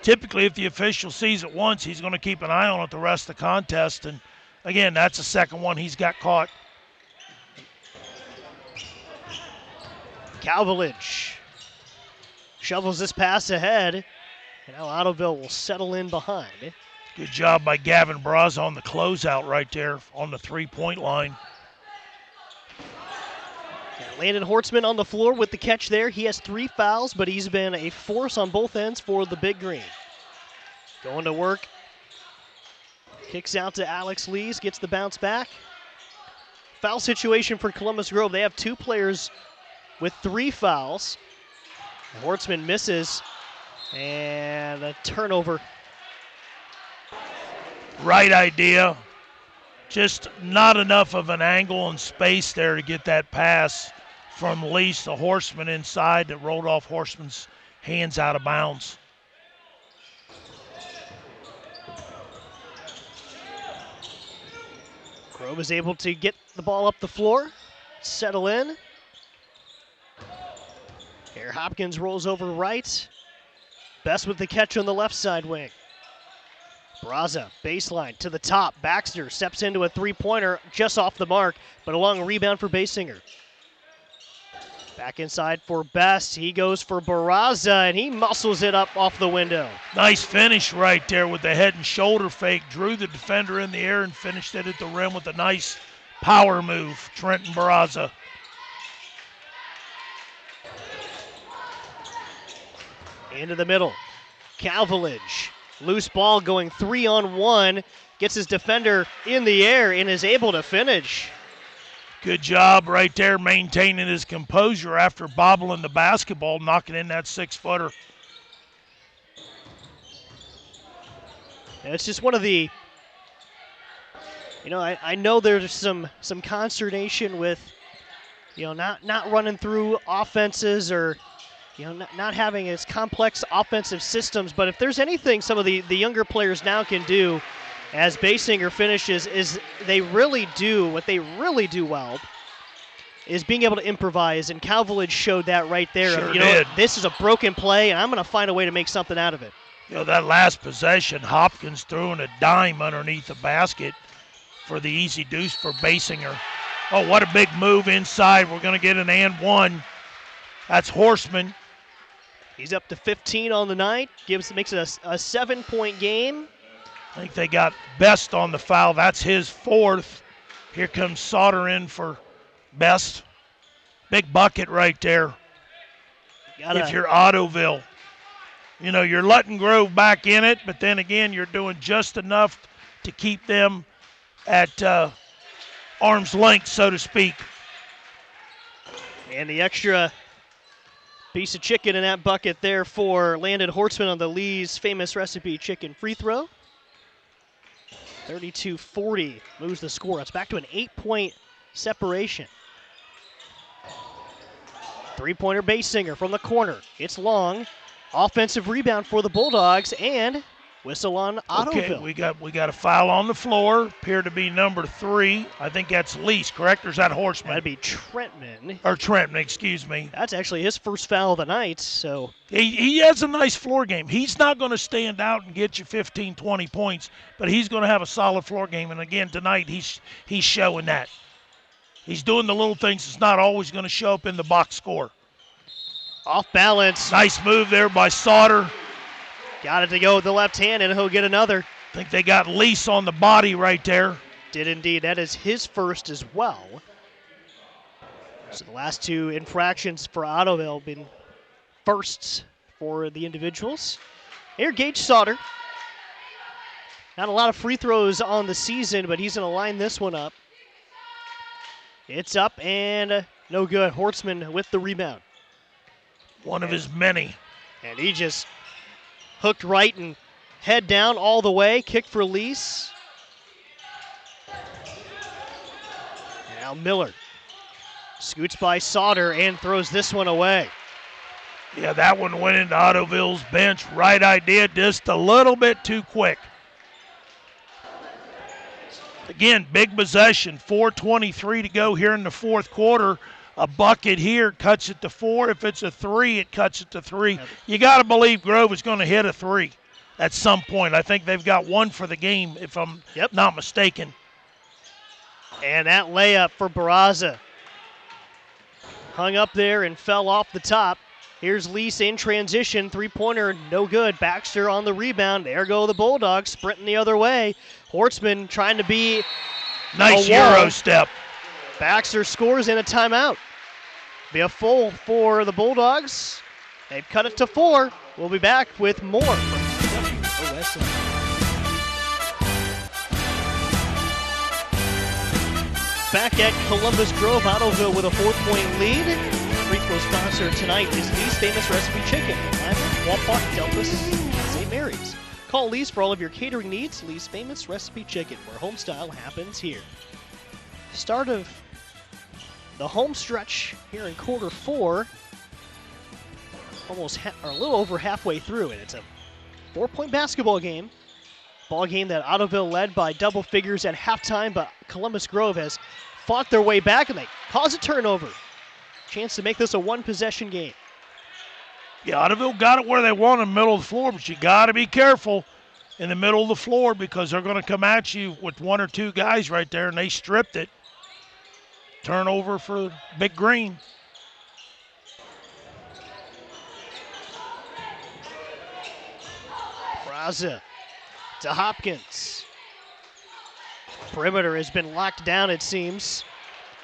Typically, if the official sees it once, he's going to keep an eye on it the rest of the contest. And, again, that's the second one he's got caught. Calvillage shovels this pass ahead. And now Ottoville will settle in behind. Good job by Gavin Braza on the closeout right there on the three-point line. Landon Hortzman on the floor with the catch there. He has 3 fouls, but he's been a force on both ends for the Big Green. Going to work. Kicks out to Alex Lees, gets the bounce back. Foul situation for Columbus Grove. They have 2 players with 3 fouls. Hortzman misses, and a turnover. Right idea. Just not enough of an angle and space there to get that pass from Lees to Horseman inside that rolled off Horseman's hands out of bounds. Grove is able to get the ball up the floor, settle in. Here Hopkins rolls over right. Best with the catch on the left side wing. Braza, baseline to the top. Baxter steps into a three-pointer just off the mark, but a long rebound for Basinger. Back inside for Best. He goes for Barraza, and he muscles it up off the window. Nice finish right there with the head and shoulder fake. Drew the defender in the air and finished it at the rim with a nice power move. Trenton Barraza. Into the middle. Calvillage. Loose ball going 3-on-1. Gets his defender in the air and is able to finish. Good job right there maintaining his composure after bobbling the basketball, knocking in that 6-footer. And it's just one of the, I know there's some consternation with, not running through offenses or, not having as complex offensive systems. But if there's anything some of the younger players now can do as Basinger finishes is they really do, what they really do well is being able to improvise, and Calvillage showed that right there. Sure did. This is a broken play, and I'm going to find a way to make something out of it. That last possession, Hopkins threw in a dime underneath the basket for the easy deuce for Basinger. Oh, what a big move inside. We're going to get an and one. That's Horseman. He's up to 15 on the night. Makes it a 7-point game. I think they got Best on the foul. That's his 4th. Here comes Sauter in for Best. Big bucket right there. If you're Ottoville. You're letting Grove back in it, but then again, you're doing just enough to keep them at arm's length, so to speak. And the extra piece of chicken in that bucket there for Landon Hortzman on the Lee's famous recipe chicken free throw. 32-40 moves the score. It's back to an 8-point separation. Three-pointer Basinger from the corner. It's long. Offensive rebound for the Bulldogs, and whistle on Ottoville. Okay, we got a foul on the floor. Appear to be number 3. I think that's Lease, correct? Or is that Horseman? That'd be Trentman. Or Trentman, excuse me. That's actually his first foul of the night, so. He has a nice floor game. He's not going to stand out and get you 15, 20 points, but he's going to have a solid floor game. And again, tonight he's showing that. He's doing the little things that's not always going to show up in the box score. Off balance. Nice move there by Sauter. Got it to go with the left hand, and he'll get another. I think they got Lease on the body right there. Did indeed. That is his first as well. So the last 2 infractions for Ottoville have been firsts for the individuals. Here, Gage Sauter. Not a lot of free throws on the season, but he's going to line this one up. It's up and no good. Hortzman with the rebound. One of his many. And he just hooked right and head down all the way. Kick for Lease. Now Miller scoots by Sauter and throws this one away. Yeah, that one went into Ottoville's bench. Right idea, just a little bit too quick. Again, big possession, 4:23 to go here in the fourth quarter. A bucket here cuts it to 4. If it's a 3, it cuts it to 3. You got to believe Grove is going to hit a 3 at some point. I think they've got one for the game, if I'm not mistaken. And that layup for Barraza. Hung up there and fell off the top. Here's Lisa in transition. Three-pointer, no good. Baxter on the rebound. There go the Bulldogs, sprinting the other way. Hortzman trying to be nice Euro step. Baxter scores in a timeout. Be a full for the Bulldogs. They've cut it to 4. We'll be back with more from WOSN. Back at Columbus Grove, Ottoville with a 4-point lead. Free throw sponsor tonight is Lee's Famous Recipe Chicken. Wapak, Delphus, St. Mary's. Call Lee's for all of your catering needs. Lee's Famous Recipe Chicken, where homestyle happens here. Start of the home stretch here in quarter 4. Almost or a little over halfway through it. It's a 4-point basketball game. Ball game that Ottoville led by double figures at halftime, but Columbus Grove has fought their way back and they cause a turnover. Chance to make this a one-possession game. Yeah, Ottoville got it where they want in the middle of the floor, but you got to be careful in the middle of the floor because they're going to come at you with 1 or 2 guys right there, and they stripped it. Turnover for Big Green. Braza to Hopkins. Perimeter has been locked down, it seems.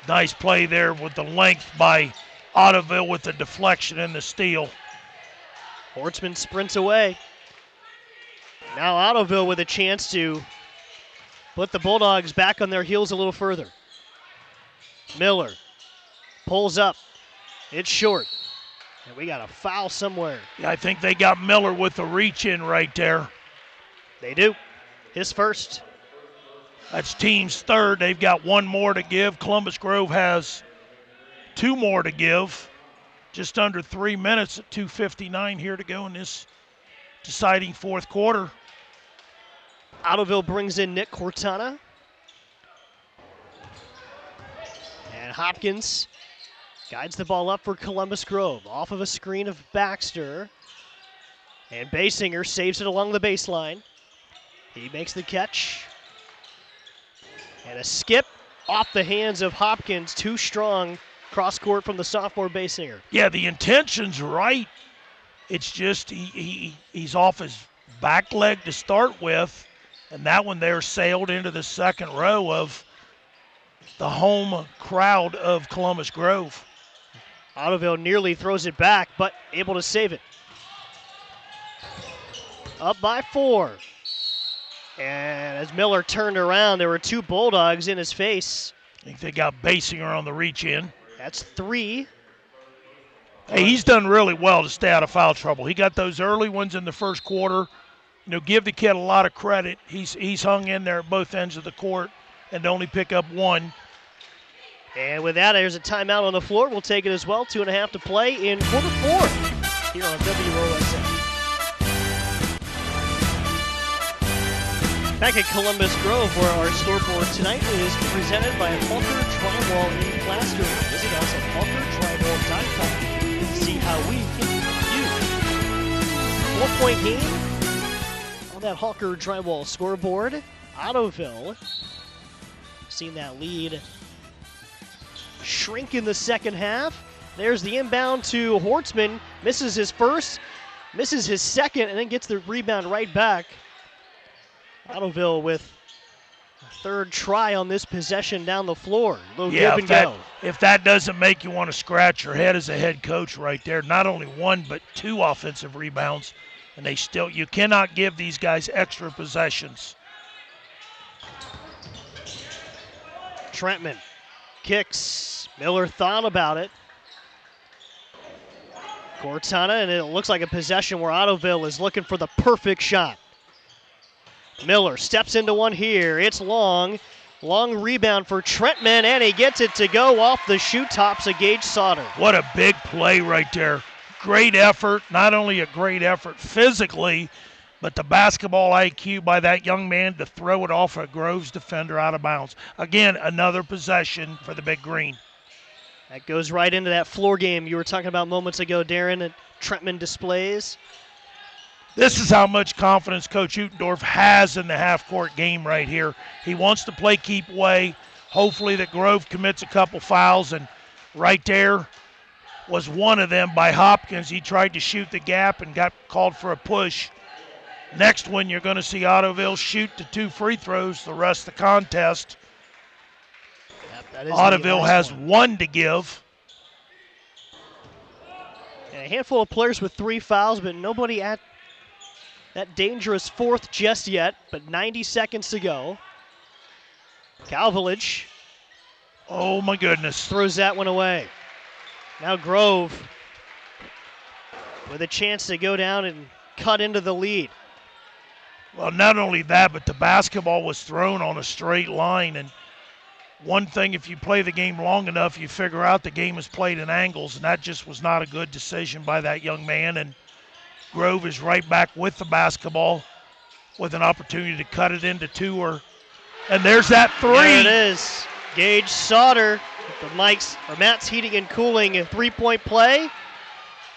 Nice play there with the length by Ottoville with the deflection and the steal. Hortzman sprints away. Now Ottoville with a chance to put the Bulldogs back on their heels a little further. Miller pulls up. It's short. And we got a foul somewhere. Yeah, I think they got Miller with the reach in right there. They do. His first. That's team's third. They've got 1 more to give. Columbus Grove has 2 more to give. Just under 3 minutes at 2:59 here to go in this deciding fourth quarter. Ottoville brings in Nick Cortana. And Hopkins guides the ball up for Columbus Grove. Off of a screen of Baxter. And Basinger saves it along the baseline. He makes the catch. And a skip off the hands of Hopkins. Too strong cross court from the sophomore Basinger. Yeah, the intention's right. It's just he's off his back leg to start with. And that one there sailed into the second row of the home crowd of Columbus Grove. Ottoville nearly throws it back, but able to save it. Up by 4. And as Miller turned around, there were 2 Bulldogs in his face. I think they got Basinger on the reach in. That's 3. Hey, he's done really well to stay out of foul trouble. He got those early ones in the first quarter. You know, give the kid a lot of credit. He's hung in there at both ends of the court and to only pick up 1. And with that, there's a timeout on the floor. We'll take it as well. 2.5 to play in quarter 4 here on WOSN. Back at Columbus Grove, where our scoreboard tonight is presented by Halker Drywall and Plastering. Visit us at halkerdrywall.com to see how we can help you. 4-point game on that Halker Drywall scoreboard. Ottoville seen that lead shrink in the second half. There's the inbound to Hortzman. Misses his first, misses his second, and then gets the rebound right back. Ottoville with a third try on this possession down the floor. Little give and go. If that doesn't make you want to scratch your head as a head coach right there, not only 1 but 2 offensive rebounds, and you cannot give these guys extra possessions. Trentman kicks. Miller thought about it. Cortana, and it looks like a possession where Ottoville is looking for the perfect shot. Miller steps into one here. It's long. Long rebound for Trentman, and he gets it to go off the shoe tops of Gage Sauter. What a big play right there. Great effort. Not only a great effort physically, but the basketball IQ by that young man to throw it off a Groves defender out of bounds. Again, another possession for the Big Green. That goes right into that floor game you were talking about moments ago, Darren, that Trentman displays. This is how much confidence Coach Utendorf has in the half-court game right here. He wants to play keep away. Hopefully that Grove commits a couple fouls, and right there was one of them by Hopkins. He tried to shoot the gap and got called for a push. Next one, you're going to see Ottoville shoot the 2 free throws the rest of the contest. Yep, Ottoville has one to give. And a handful of players with 3 fouls, but nobody at that dangerous 4th just yet, but 90 seconds to go. Calvillage. Oh, my goodness. Throws that one away. Now Grove with a chance to go down and cut into the lead. Well, not only that, but the basketball was thrown on a straight line. And one thing, if you play the game long enough, you figure out the game is played in angles, and that just was not a good decision by that young man. And Grove is right back with the basketball with an opportunity to cut it into 2. And there's that 3. There it is. Gage Sauter, the Matt's Heating and Cooling 3-point play.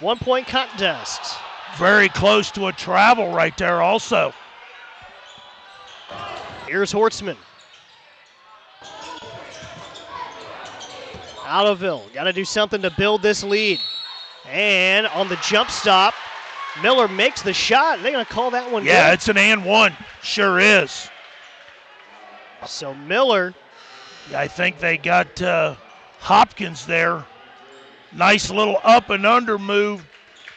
1-point contest. Very close to a travel right there also. Here's Hortzman. Ottoville, got to do something to build this lead. And on the jump stop, Miller makes the shot. They're going to call that one good. Yeah, it's an and one. Sure is. So Miller. I think they got Hopkins there. Nice little up and under move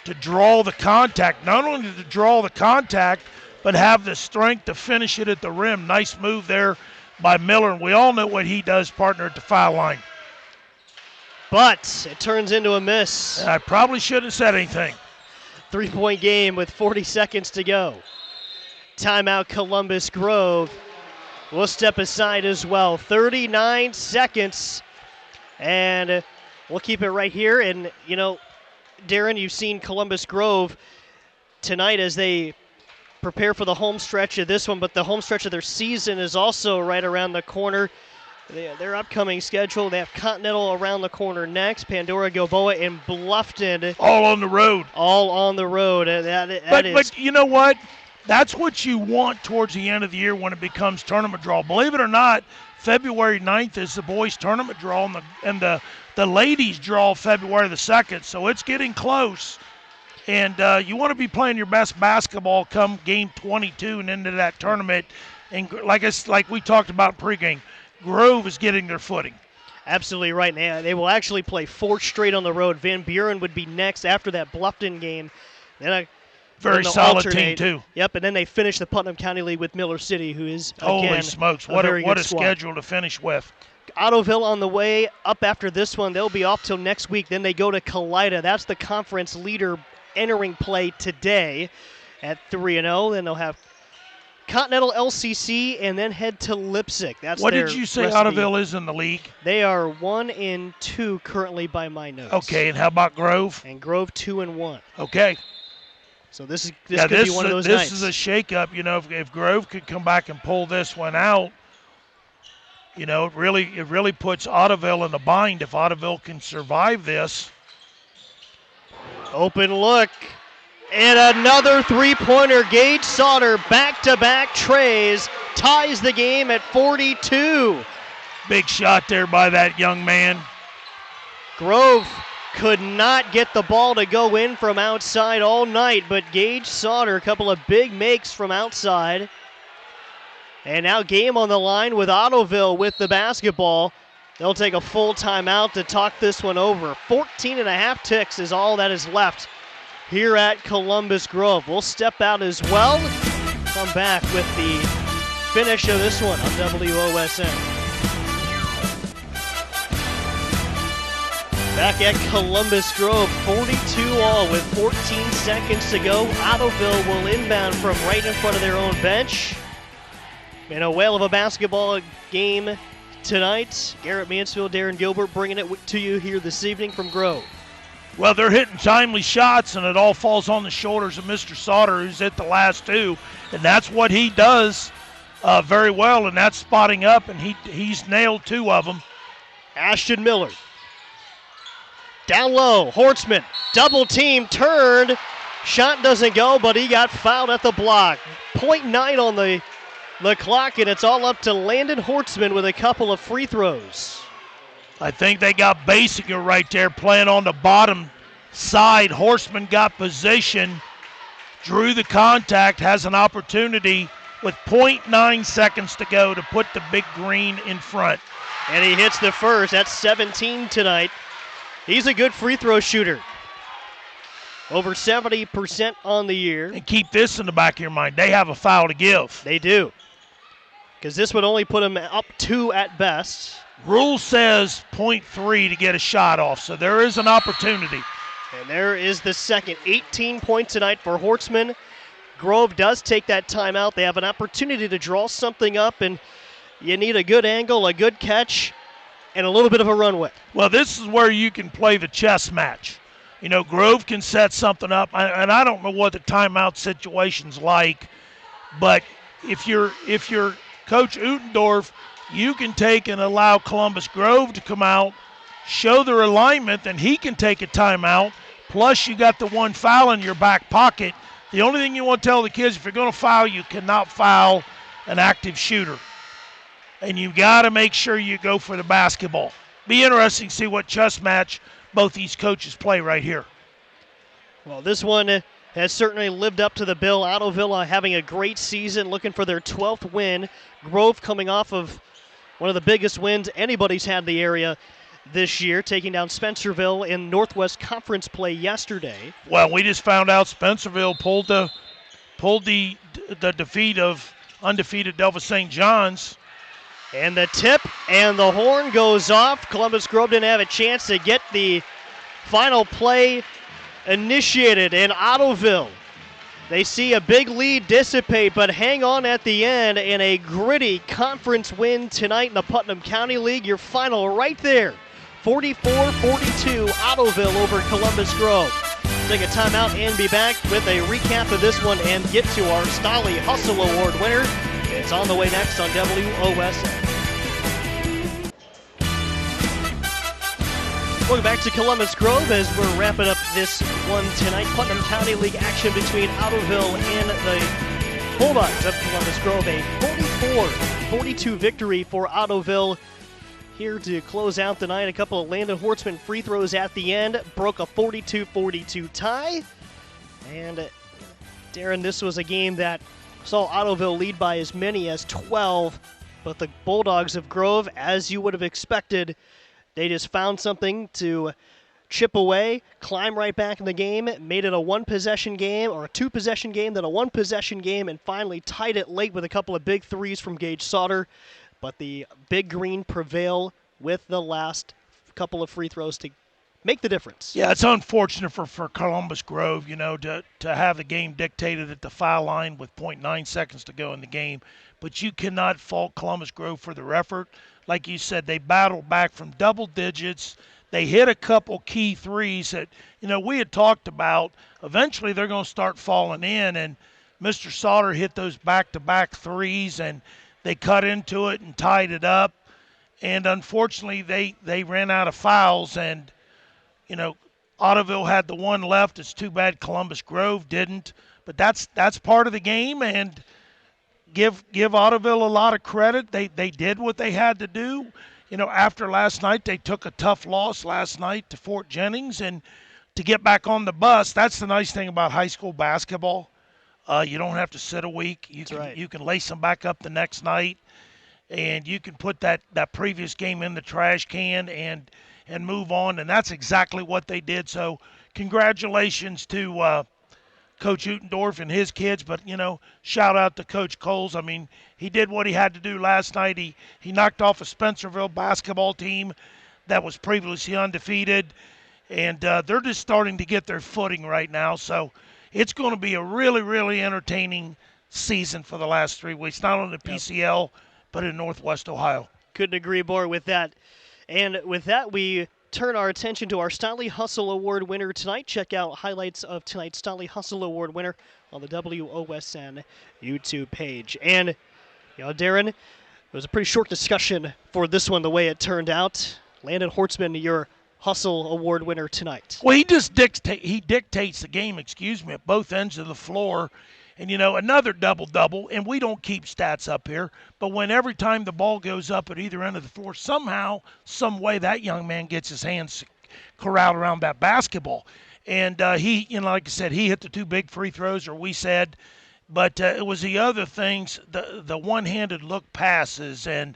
to draw the contact. Not only to draw the contact, but have the strength to finish it at the rim. Nice move there by Miller. And we all know what he does, partner, at the foul line. But it turns into a miss. And I probably shouldn't have said anything. 3-point game with 40 seconds to go. Timeout Columbus Grove. We'll step aside as well. 39 seconds. And we'll keep it right here. And, you know, Darren, you've seen Columbus Grove tonight as they prepare for the home stretch of this one, but the home stretch of their season is also right around the corner. Their upcoming schedule, they have Continental around the corner next, Pandora, Gilboa, and Bluffton. All on the road. All on the road. But you know what? That's what you want towards the end of the year when it becomes tournament draw. Believe it or not, February 9th is the boys' tournament draw, and the ladies draw February the 2nd, so it's getting close. And you want to be playing your best basketball come game 22 and into that tournament. And like we talked about pregame, Grove is getting their footing. Absolutely right. Now they will actually play 4 straight on the road. Van Buren would be next after that Bluffton game. Then very solid team too. Yep, and then they finish the Putnam County League with Miller City, who is holy again, smokes! What a squad. Schedule to finish with. Ottoville on the way up after this one. They'll be off till next week. Then they go to Kalida. That's the conference leader entering play today at 3-0. Then they'll have Continental LCC and then head to Leipzig. That's what did you say Ottoville is in the league? They are 1-2 currently by my notes. Okay, and how about Grove? And Grove 2-1. Okay. So this could be one of those nights. This is a shakeup. You know, if Grove could come back and pull this one out, you know, it really puts Ottoville in a bind if Ottoville can survive this. Open look. And another three-pointer. Gage Sauter, back-to-back trays, ties the game at 42. Big shot there by that young man. Grove could not get the ball to go in from outside all night, but Gage Sauter, a couple of big makes from outside. And now game on the line with Ottoville with the basketball. They'll take a full timeout to talk this one over. 14.5 ticks is all that is left here at Columbus Grove. We'll step out as well. Come back with the finish of this one on WOSN. Back at Columbus Grove, 42-all with 14 seconds to go. Ottoville will inbound from right in front of their own bench. In a whale of a basketball game tonight. Garrett Mansfield, Darren Gilbert bringing it to you here this evening from Grove. Well, they're hitting timely shots, and it all falls on the shoulders of Mr. Sauter, who's hit the last two, and that's what he does very well, and that's spotting up, and he's nailed two of them. Ashton Miller. Down low, Hortzman, double team, turned. Shot doesn't go, but he got fouled at the block. 0.9 on the clock, and it's all up to Landon Hortzman with a couple of free throws. I think they got Basinger right there playing on the bottom side. Hortzman got position, drew the contact, has an opportunity with 0.9 seconds to go to put the big green in front. And he hits the first. That's 17 tonight. He's a good free throw shooter. Over 70% on the year. And keep this in the back of your mind. They have a foul to give. They do. Because this would only put him up 2 at best. Rule says 0.3 to get a shot off, so there is an opportunity. And there is the second. 18 points tonight for Hortzman. Grove does take that timeout. They have an opportunity to draw something up, and you need a good angle, a good catch, and a little bit of a runway. Well, this is where you can play the chess match. You know, Grove can set something up, and I don't know what the timeout situation's like, but if you're Coach Uttendorf, you can take and allow Columbus Grove to come out, show their alignment, then he can take a timeout, plus you got the one foul in your back pocket. The only thing you want to tell the kids, if you're going to foul, you cannot foul an active shooter. And you got to make sure you go for the basketball. Be interesting to see what chess match both these coaches play right here. Well, this one has certainly lived up to the bill. Ottoville having a great season, looking for their 12th win. Grove coming off of one of the biggest wins anybody's had in the area this year, taking down Spencerville in Northwest Conference play yesterday. Well, we just found out Spencerville pulled the defeat of undefeated Delva St. John's. And the tip and the horn goes off. Columbus Grove didn't have a chance to get the final play initiated in Ottoville. They see a big lead dissipate, but hang on at the end in a gritty conference win tonight in the Putnam County League. Your final right there, 44-42, Ottoville over Columbus Grove. Take a timeout and be back with a recap of this one and get to our Stolly Hustle Award winner. It's on the way next on WOSN. Welcome back to Columbus Grove as we're wrapping up this one tonight. Putnam County League action between Ottoville and the Bulldogs of Columbus Grove. A 44-42 victory for Ottoville. Here to close out the night, a couple of Landon Hortzman free throws at the end. Broke a 42-42 tie. And Darren, this was a game that saw Ottoville lead by as many as 12. But the Bulldogs of Grove, as you would have expected, they just found something to chip away, climb right back in the game, made it a one-possession game or a two-possession game, then a one-possession game, and finally tied it late with a couple of big threes from Gage Sauter. But the Big Green prevail with the last couple of free throws to make the difference. Yeah, it's unfortunate for Columbus Grove, you know, to have the game dictated at the foul line with 0.9 seconds to go in the game. But you cannot fault Columbus Grove for their effort. Like you said, they battled back from double digits. They hit a couple key threes that, you know, we had talked about. Eventually they're going to start falling in, and Mr. Sauter hit those back-to-back threes, and they cut into it and tied it up. And unfortunately they ran out of fouls, and, you know, Ottoville had the one left. It's too bad Columbus Grove didn't. But that's part of the game, and give Ottoville a lot of credit. They did what they had to do. You know, after last night, they took a tough loss last night to Fort Jennings, and to get back on the bus, that's the nice thing about high school basketball. You don't have to sit a week. You can lace them back up the next night, and you can put that previous game in the trash can and move on, and that's exactly what they did. So congratulations to Coach Uttendorf and his kids, but, you know, shout out to Coach Coles. I mean, he did what he had to do last night. He knocked off a Spencerville basketball team that was previously undefeated, and they're just starting to get their footing right now. So it's going to be a really, really entertaining season for the last 3 weeks, not only the PCL, but in Northwest Ohio. Couldn't agree more with that. And with that, we turn our attention to our Stolly Hustle Award winner tonight. Check out highlights of tonight's Stolly Hustle Award winner on the WOSN YouTube page. And, Darren, it was a pretty short discussion for this one, the way it turned out. Landon Hortzman, your Hustle Award winner tonight. Well, he just dictates the game, at both ends of the floor. And, another double-double, and we don't keep stats up here, but when every time the ball goes up at either end of the floor, somehow, some way that young man gets his hands corralled around that basketball. And he, like I said, he hit the 2 big free throws, or we said, but it was the other things, the one-handed look passes and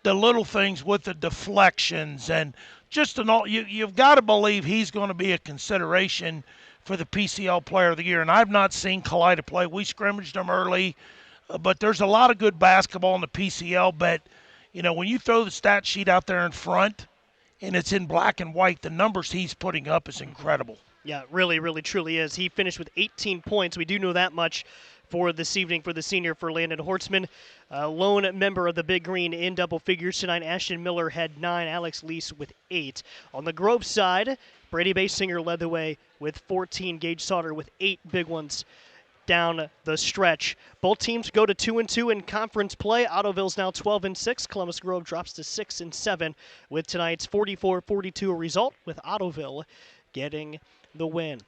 the little things with the deflections and just you've got to believe he's going to be a consideration for the PCL Player of the Year. And I've not seen Kalida play. We scrimmaged him early, but there's a lot of good basketball in the PCL. But, when you throw the stat sheet out there in front and it's in black and white, the numbers he's putting up is incredible. Yeah, really, really, truly is. He finished with 18 points. We do know that much for this evening for the senior for Landon Hortzman. Lone member of the Big Green in double figures tonight. Ashton Miller had 9, Alex Lease with 8. On the Grove side, Brady Basinger led the way with 14, Gage Sauter with 8 big ones down the stretch. Both teams go to 2-2 in conference play. Ottoville's now 12-6. Columbus Grove drops to 6-7 with tonight's 44-42 result, with Ottoville getting the win.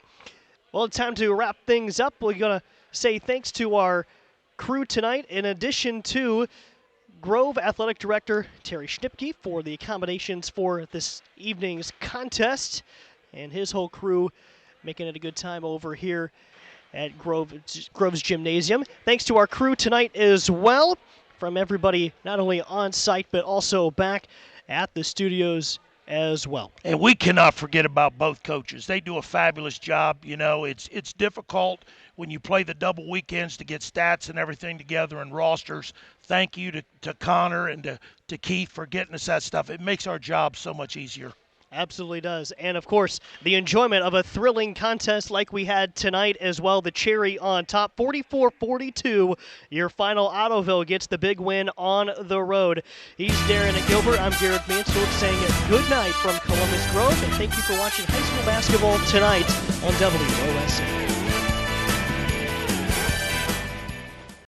Well, it's time to wrap things up. We're going to say thanks to our crew tonight, in addition to Grove Athletic Director Terry Schnipke for the accommodations for this evening's contest, and his whole crew making it a good time over here at Grove's Gymnasium. Thanks to our crew tonight as well, from everybody not only on site but also back at the studios as well. And we cannot forget about both coaches. They do a fabulous job. It's difficult when you play the double weekends to get stats and everything together and rosters. Thank you to Connor and to Keith for getting us that stuff. It makes our job so much easier. Absolutely does. And, of course, the enjoyment of a thrilling contest like we had tonight as well. The cherry on top, 44-42. Your final. Ottoville gets the big win on the road. He's Darren Gilbert. I'm Garrett Mansfield saying good night from Columbus Grove. And thank you for watching high school basketball tonight on WOSN.